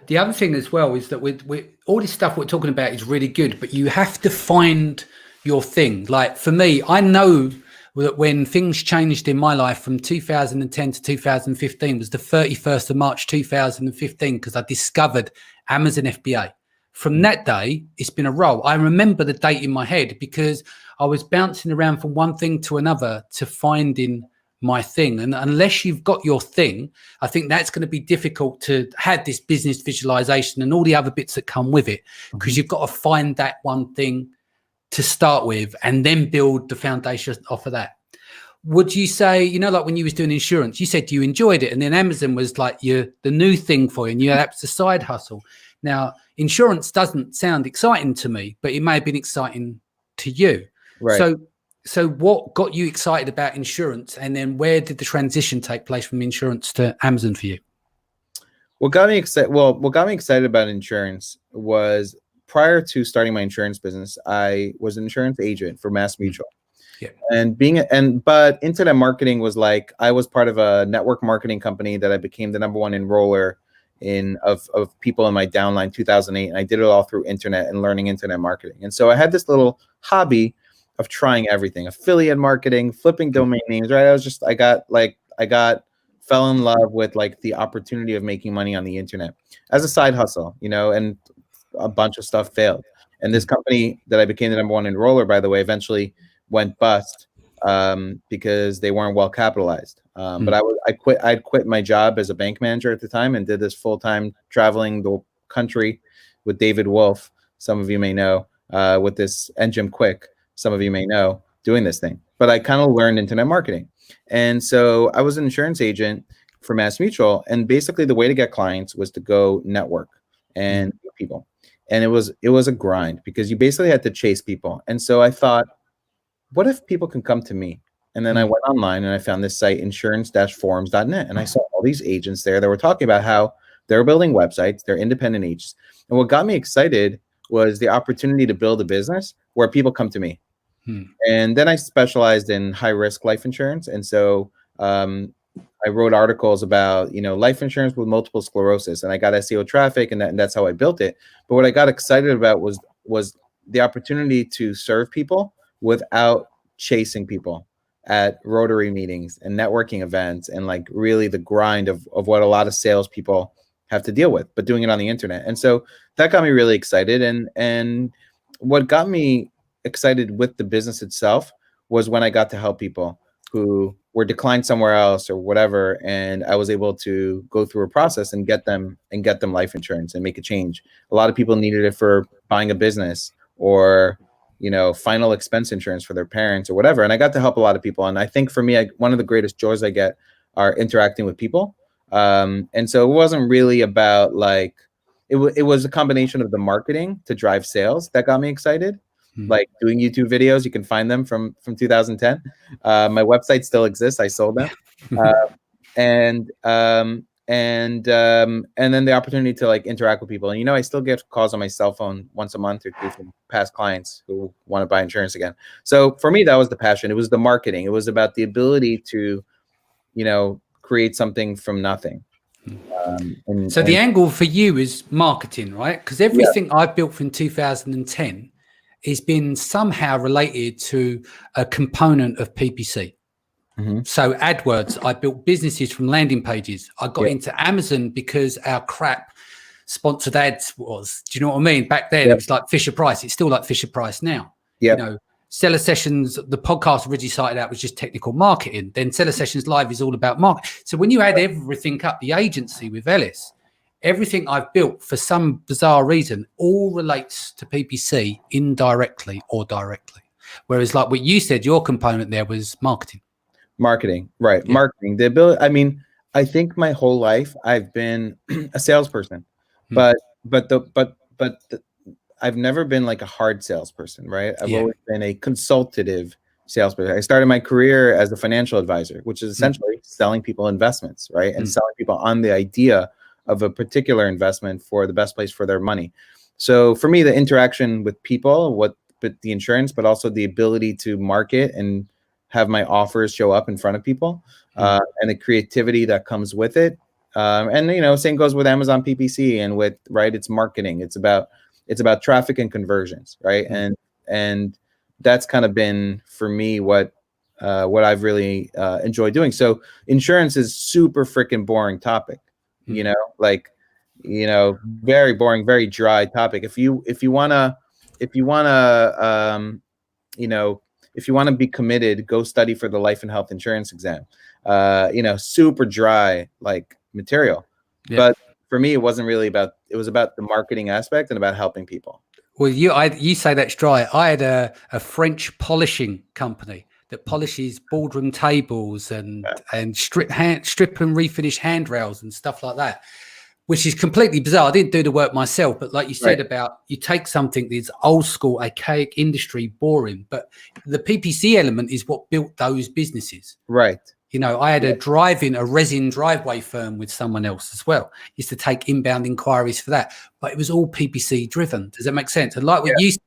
The other thing as well is that with all this stuff we're talking about is really good, but you have to find your thing. Like for me, I know that when things changed in my life from 2010 to 2015 was the 31st of March 2015, because I discovered Amazon FBA. From that day, it's been a roll. I remember the date in my head because I was bouncing around from one thing to another to finding my thing. And unless you've got your thing, I think that's going to be difficult to have this business visualization and all the other bits that come with it, because you've got to find that one thing to start with and then build the foundation off of that. Would you say, like when you was doing insurance, you said you enjoyed it, and then Amazon was like the new thing for you, and that's a side hustle. Now, insurance doesn't sound exciting to me, but it may have been exciting to you. Right. So what got you excited about insurance, and then where did the transition take place from insurance to Amazon for you? What got me excited about insurance was, prior to starting my insurance business, I was an insurance agent for Mass Mutual. Yeah. But internet marketing was like, I was part of a network marketing company that I became the #1 enroller of people in my downline 2008, and I did it all through internet and learning internet marketing. And so I had this little hobby of trying everything: affiliate marketing, flipping domain names, right? I fell in love with like the opportunity of making money on the internet as a side hustle, and a bunch of stuff failed. And this company that I became the #1 enroller, by the way, eventually went bust because they weren't well capitalized. But I'd quit my job as a bank manager at the time and did this full-time traveling the country with David Wolf, some of you may know, with this, and Jim Quick, some of you may know, doing this thing. But I kind of learned internet marketing. And so I was an insurance agent for Mass Mutual, and basically the way to get clients was to go network and people. And it was a grind, because you basically had to chase people. And so I thought, what if people can come to me? And then I went online and I found this site, insurance-forums.net. And I saw all these agents there that were talking about how they're building websites, they're independent agents. And what got me excited was the opportunity to build a business where people come to me. And then I specialized in high-risk life insurance. And so I wrote articles about, life insurance with multiple sclerosis, and I got SEO traffic, and that's how I built it. But what I got excited about was the opportunity to serve people without chasing people at Rotary meetings and networking events, and like really the grind of what a lot of salespeople have to deal with, but doing it on the internet. And so that got me really excited. And what got me excited with the business itself was when I got to help people who were declined somewhere else or whatever, and I was able to go through a process and get them life insurance and make a change. A lot of people needed it for buying a business, or final expense insurance for their parents or whatever. And I got to help a lot of people. And I think for me, one of the greatest joys I get are interacting with people. And so it wasn't really about like, it was a combination of the marketing to drive sales that got me excited. Like doing YouTube videos, you can find them from 2010. My website still exists. I sold them. And then the opportunity to like interact with people. And I still get calls on my cell phone once a month or two from past clients who want to buy insurance again. So for me, that was the passion. It was the marketing. It was about the ability to, create something from nothing. So the angle for you is marketing, right? Because everything I've built from 2010 is been somehow related to a component of PPC. So AdWords, I built businesses from landing pages. I got into Amazon because our crap sponsored ads was, do you know what I mean? Back then it was like Fisher Price. It's still like Fisher Price now. Seller Sessions, the podcast originally started out was just technical marketing. Then Seller Sessions Live is all about marketing. So when you add everything up, the agency with Ellis everything I've built for some bizarre reason all relates to PPC indirectly or directly. Whereas like what you said, your component there was marketing. Marketing, right? Yeah. Marketing. The ability. I mean, I think my whole life I've been a salesperson, but I've never been like a hard salesperson, right? I've always been a consultative salesperson. I started my career as a financial advisor, which is essentially selling people investments, right? And selling people on the idea of a particular investment for the best place for their money. So for me, the interaction with people, but the insurance, but also the ability to market and have my offers show up in front of people, and the creativity that comes with it. And you know, same goes with Amazon PPC and with, right, it's marketing. It's about traffic and conversions, right? And that's kind of been for me what I've really enjoyed doing. So insurance is super freaking boring topic, you know, like, you know, very boring, very dry topic. If you wanna you know, if you want to be committed, go study for the life and health insurance exam. You know, super dry like material. But for me, it wasn't really about. It was about the marketing aspect and about helping people. Well, you say that's dry. I had a French polishing company that polishes boardroom tables and strip and refinish handrails and stuff like that, which is completely bizarre. I didn't do the work myself, but like you said about, you take something that's old school, archaic industry, boring, but the PPC element is what built those businesses. Right. You know, I had a resin driveway firm with someone else as well. Used to take inbound inquiries for that, but it was all PPC driven. Does that make sense? And like what you said,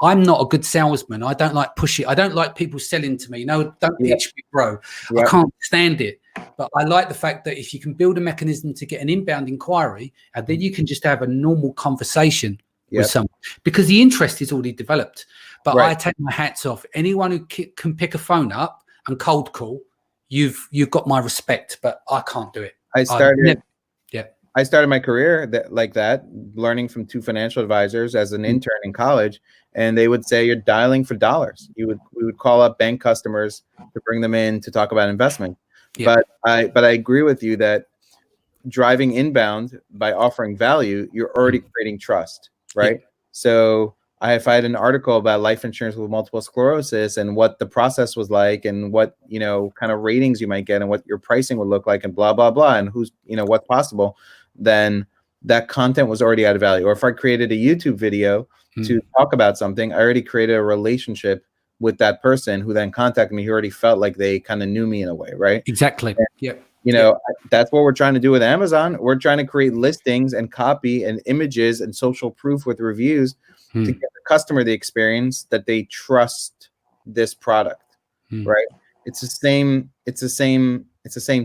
I'm not a good salesman. I don't like pushing. I don't like people selling to me. No, don't pitch me, bro. I can't stand it. But I like the fact that if you can build a mechanism to get an inbound inquiry, and then you can just have a normal conversation with someone, because the interest is already developed. But I take my hats off. Anyone who can pick a phone up and cold call, you've got my respect. But I can't do it. I started my career like that, learning from two financial advisors as an intern in college, and they would say you're dialing for dollars. We would call up bank customers to bring them in to talk about investment. But I agree with you that driving inbound by offering value, you're already creating trust, right? So if I had an article about life insurance with multiple sclerosis and what the process was like and what, you know, kind of ratings you might get and what your pricing would look like and blah, blah, blah, and who's, you know, what's possible, then that content was already out of value. Or if I created a YouTube video to talk about something, I already created a relationship with that person who then contacted me, who already felt like they kind of knew me in a way, right? Exactly. You know, that's what we're trying to do with Amazon. We're trying to create listings and copy and images and social proof with reviews to give the customer the experience that they trust this product, right? It's the same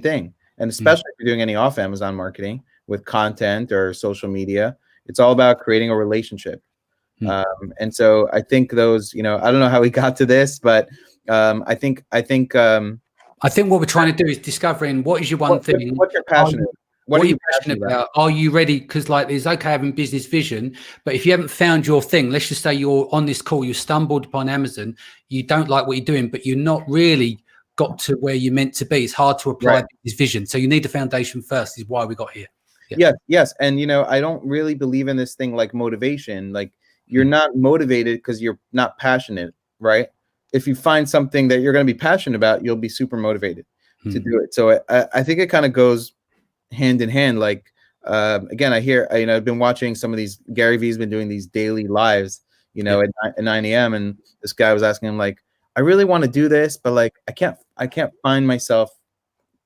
thing. And especially if you're doing any off Amazon marketing with content or social media, it's all about creating a relationship. And so I think those, you know, I don't know how we got to this, but I think what we're trying to do is discovering what is your one thing. What you're passionate. What are you passionate about? Are you ready? Because like, it's okay having business vision, but if you haven't found your thing, let's just say you're on this call, you stumbled upon Amazon, you don't like what you're doing, but you're not really got to where you're meant to be. It's hard to apply business vision. So you need the foundation first, is why we got here. Yes. And, you know, I don't really believe in this thing like motivation. Like, you're not motivated because you're not passionate, right? If you find something that you're going to be passionate about, you'll be super motivated to do it. So I think it kind of goes hand in hand. Like, again, I've been watching some of these, Gary Vee's been doing these daily lives, you know, at 9 a.m. And this guy was asking him, like, I really want to do this, but like, I can't find myself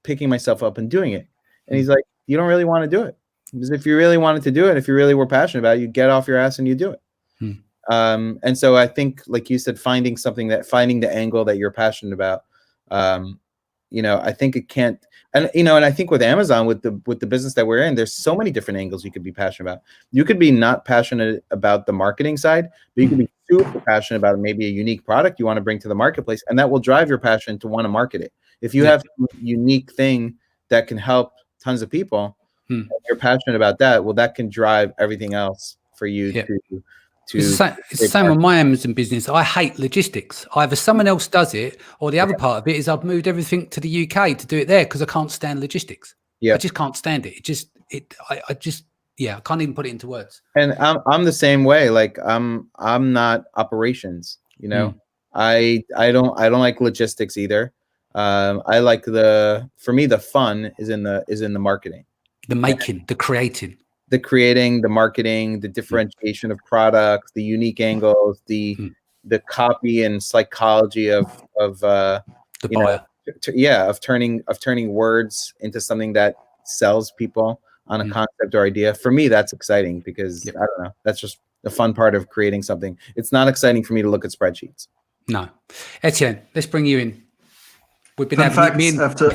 picking myself up and doing it. And he's like, you don't really want to do it. Because if you really wanted to do it, if you really were passionate about it, you get off your ass and you do it. And so I think, like you said, finding the angle that you're passionate about, you know, I think it can't, and, you know, and I think with Amazon, with the business that we're in, there's so many different angles you could be passionate about. You could be not passionate about the marketing side, but you could be super passionate about maybe a unique product you want to bring to the marketplace, and that will drive your passion to want to market it. If you have a unique thing that can help tons of people, and you're passionate about that, well, that can drive everything else for you to It's the same on my Amazon business. I hate logistics. Either someone else does it, or the other part of it is I've moved everything to the UK to do it there because I can't stand logistics. I just can't stand it. I can't even put it into words. And I'm the same way. Like I'm not operations, you know. I don't like logistics either. I like for me the fun is in the marketing. The making, the creating. The creating, the marketing, the differentiation of products, the unique angles, the copy and psychology of the buyer. of turning words into something that sells people on a concept or idea. For me, that's exciting because I don't know, that's just the fun part of creating something. It's not exciting for me to look at spreadsheets. No. Etienne, let's bring you in. We've been after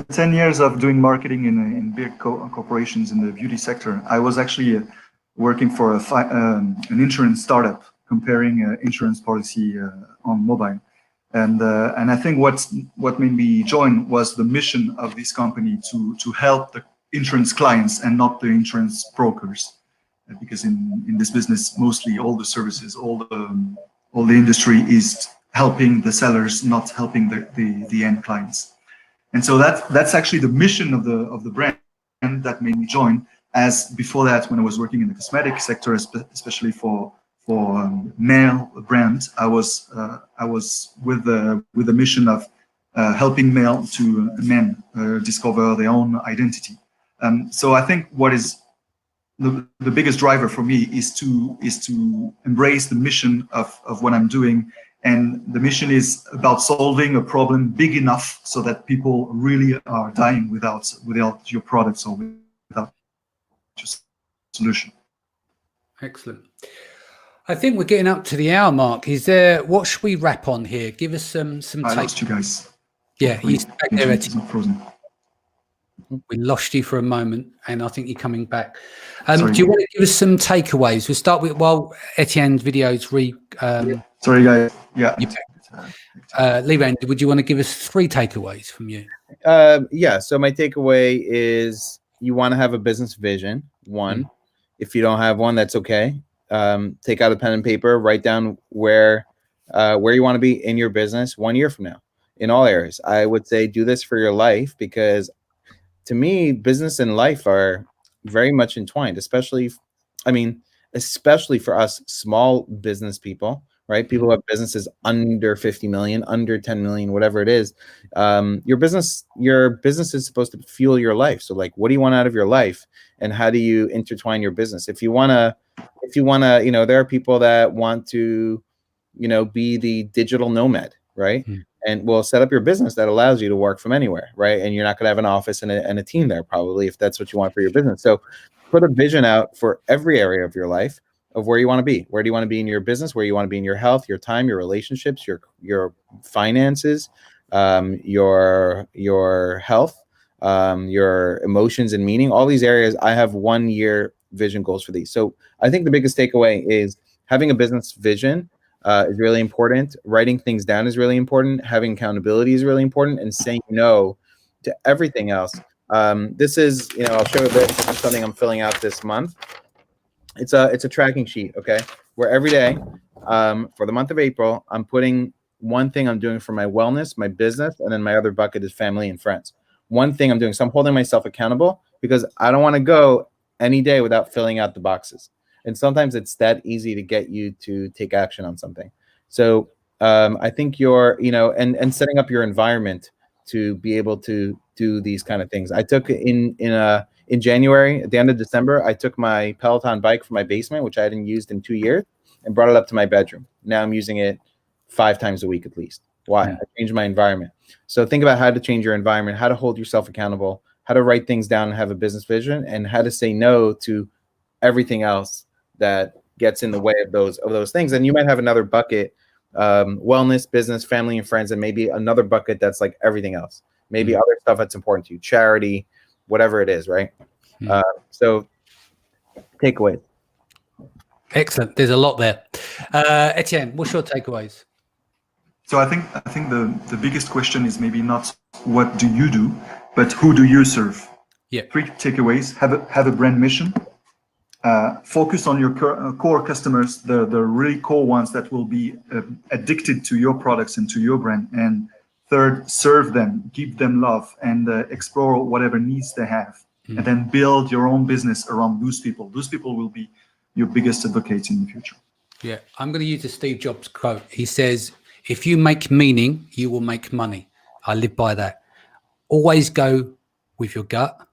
10 years of doing marketing in big corporations in the beauty sector, I was actually working for an insurance startup comparing insurance policy on mobile. And I think what made me join was the mission of this company to help the insurance clients and not the insurance brokers, because in this business mostly all the services, all the industry is helping the sellers, not helping the end clients. And so that's actually the mission of the brand that made me join. As before that, when I was working in the cosmetic sector, especially for male brands, I was with the mission of helping men discover their own identity. So I think what is the biggest driver for me is to embrace the mission of what I'm doing. And the mission is about solving a problem big enough so that people really are dying without your products or without your solution. Excellent. I think we're getting up to the hour mark. What should we wrap on here? Give us some I lost you guys. Yeah, he's back there. Frozen. We lost you for a moment, and I think you're coming back. Do you want to give us some takeaways? We'll start with Etienne's videos. Sorry, guys. Yeah. Liran, would you want to give us 3 takeaways from you? Yeah. So my takeaway is you want to have a business vision. 1. If you don't have one, that's okay. Take out a pen and paper. Write down where you want to be in your business 1 year from now in all areas. I would say do this for your life, because to me, business and life are very much entwined, especially for us small business people, right? People who have businesses under 50 million, under 10 million, whatever it is. Your business is supposed to fuel your life. So like, what do you want out of your life, and how do you intertwine your business? If you want to, there are people that want to, be the digital nomad, right? And we'll set up your business that allows you to work from anywhere, right? And you're not going to have an office and a team there, probably, if that's what you want for your business. So put a vision out for every area of your life of where you want to be. Where do you want to be in your business? Where you want to be in your health, your time, your relationships, your finances, your health, your emotions and meaning. All these areas, I have 1 year vision goals for these. So I think the biggest takeaway is having a business vision is really important. Writing things down is really important. Having accountability is really important, and saying no to everything else. This is, I'll show you this. This is something I'm filling out this month. It's a tracking sheet, okay? Where every day, for the month of April, I'm putting one thing I'm doing for my wellness, my business, and then my other bucket is family and friends. One thing I'm doing. So I'm holding myself accountable, because I don't want to go any day without filling out the boxes. And sometimes it's that easy to get you to take action on something. So I think and setting up your environment to be able to do these kind of things. I took in January, at the end of December, I took my Peloton bike from my basement, which I hadn't used in 2 years, and brought it up to my bedroom. Now I'm using it 5 times a week at least. Why? I changed my environment. So think about how to change your environment, how to hold yourself accountable, how to write things down and have a business vision, and how to say no to everything else that gets in the way of those things. And you might have another bucket, wellness, business, family, and friends, and maybe another bucket that's like everything else. Maybe other stuff that's important to you, charity, whatever it is, right? So takeaways. Excellent. There's a lot there. Etienne, what's your takeaways? So I think the biggest question is maybe not what do you do, but who do you serve? Yeah. 3 takeaways: have a brand mission. Focus on your core customers, the really core ones that will be addicted to your products and to your brand. And 3rd, serve them, give them love, and explore whatever needs they have. and then build your own business around those people. Those people will be your biggest advocates in the future. Yeah, I'm going to use a Steve Jobs quote. He says, if you make meaning, you will make money. I live by that. Always go with your gut,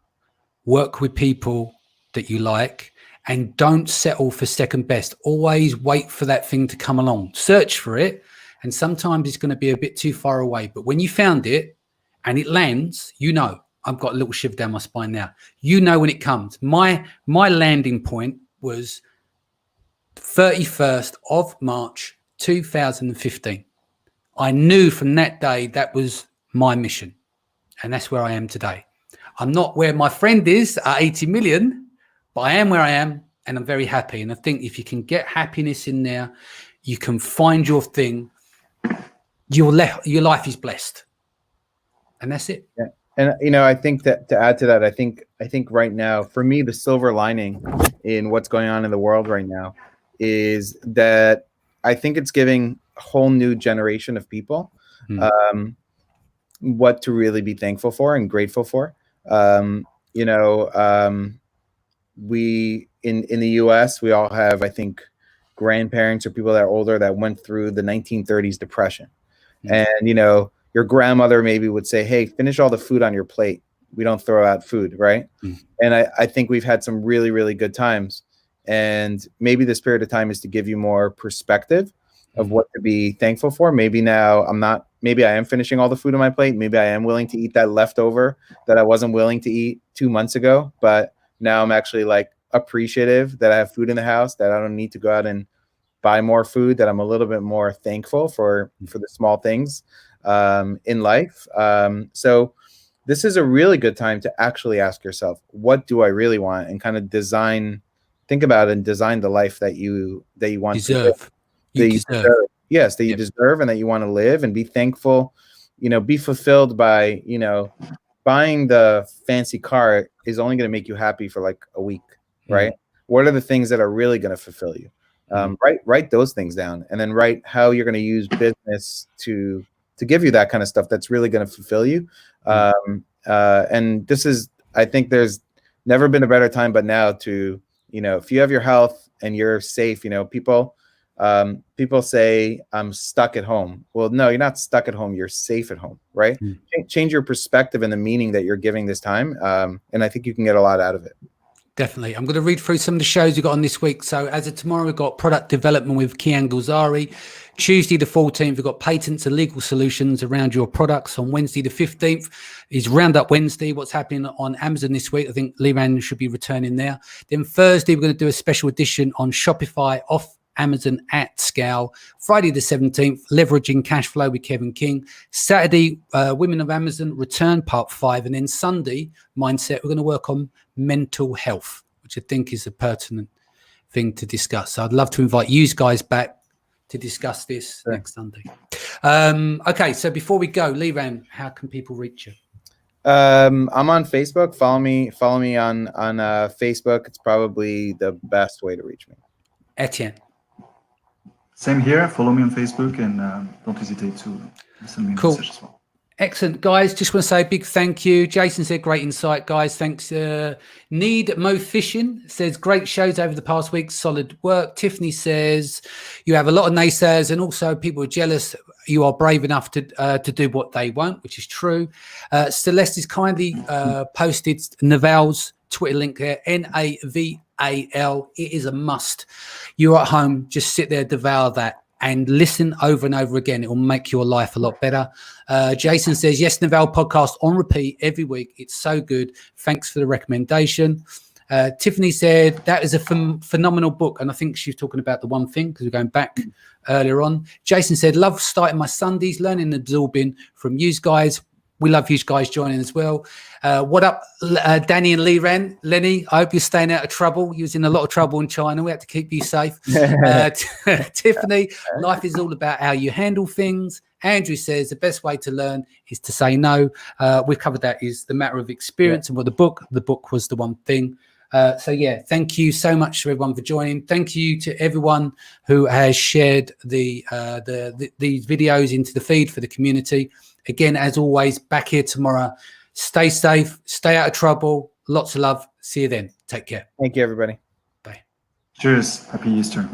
work with people that you like, and don't settle for second best. Always wait for that thing to come along. Search for it, and sometimes it's going to be a bit too far away. But when you found it and it lands, you know. I've got a little shiver down my spine now. You know when it comes. My landing point was 31st of March 2015. I knew from that day that was my mission, and that's where I am today. I'm not where my friend is at 80 million, but I am where I am, and I'm very happy. And I think if you can get happiness in there, you can find your thing. Your life is blessed, and that's it. Yeah. And I think that to add to that, I think right now, for me, the silver lining in what's going on in the world right now is that I think it's giving a whole new generation of people what to really be thankful for and grateful for. We in the US, we all have, I think, grandparents or people that are older that went through the 1930s depression. And, your grandmother maybe would say, hey, finish all the food on your plate. We don't throw out food, right? And I think we've had some really, really good times. And maybe the spirit of time is to give you more perspective of what to be thankful for. Maybe now maybe I am finishing all the food on my plate. Maybe I am willing to eat that leftover that I wasn't willing to eat 2 months ago. But now I'm actually like appreciative that I have food in the house, that I don't need to go out and buy more food, that I'm a little bit more thankful for the small things in life. So this is a really good time to actually ask yourself, what do I really want? And kind of think about and design the life that you want Deserve. to live. Yes, that you deserve and that you want to live, and be thankful, be fulfilled by, buying the fancy car is only going to make you happy for like a week, right? What are the things that are really going to fulfill you? Write those things down, and then write how you're going to use business to give you that kind of stuff that's really going to fulfill you. And this is, I think there's never been a better time, but now to, if you have your health and you're safe, people say I'm stuck at home. Well, no, you're not stuck at home. You're safe at home, right? Change your perspective and the meaning that you're giving this time. And I think you can get a lot out of it. Definitely. I'm going to read through some of the shows we've got on this week. So as of tomorrow, we've got product development with Kian Gulzari. Tuesday the 14th, we've got patents and legal solutions around your products. On Wednesday the 15th is Roundup Wednesday. What's happening on Amazon this week? I think Liran should be returning there. Then Thursday, we're going to do a special edition on Shopify off Amazon at scale. Friday the 17th, leveraging cash flow with Kevin King. Saturday, Women of Amazon return part 5. And then Sunday, mindset, we're going to work on mental health, which I think is a pertinent thing to discuss. So I'd love to invite you guys back to discuss this next Sunday. Okay, so before we go, Liran, how can people reach you? I'm on Facebook. Follow me on Facebook. It's probably the best way to reach me. Etienne. Same here. Follow me on Facebook, and don't hesitate to send me a message as well. Excellent, guys. Just want to say a big thank you. Jason said, great insight, guys. Thanks. Need Mo Fishing says, great shows over the past week. Solid work. Tiffany says, you have a lot of naysayers and also people are jealous. You are brave enough to do what they won't, which is true. Celeste has kindly posted Naval's Twitter link there, Naval. It is a must. You're at home, just sit there, devour that, and listen over and over again. It will make your life a lot better. Jason says, yes, Naval podcast on repeat every week. It's so good. Thanks for the recommendation. Tiffany said, that is a phenomenal book. And I think she's talking about The One Thing, because we're going back earlier on. Jason said, love starting my Sundays, learning and absorbing from you guys. We love you guys joining as well. What up, Danny and Liran? Lenny, I hope you're staying out of trouble. You was in a lot of trouble in China. We had to keep you safe. Tiffany, life is all about how you handle things. Andrew says the best way to learn is to say no. We've covered that is the matter of experience. And with the book was The One Thing. So yeah, thank you so much to everyone for joining. Thank you to everyone who has shared these videos into the feed for the community. Again, as always, back here tomorrow. Stay safe, stay out of trouble, Lots of love. See you then. Take care. Thank you, everybody. Bye. Cheers. Happy Easter.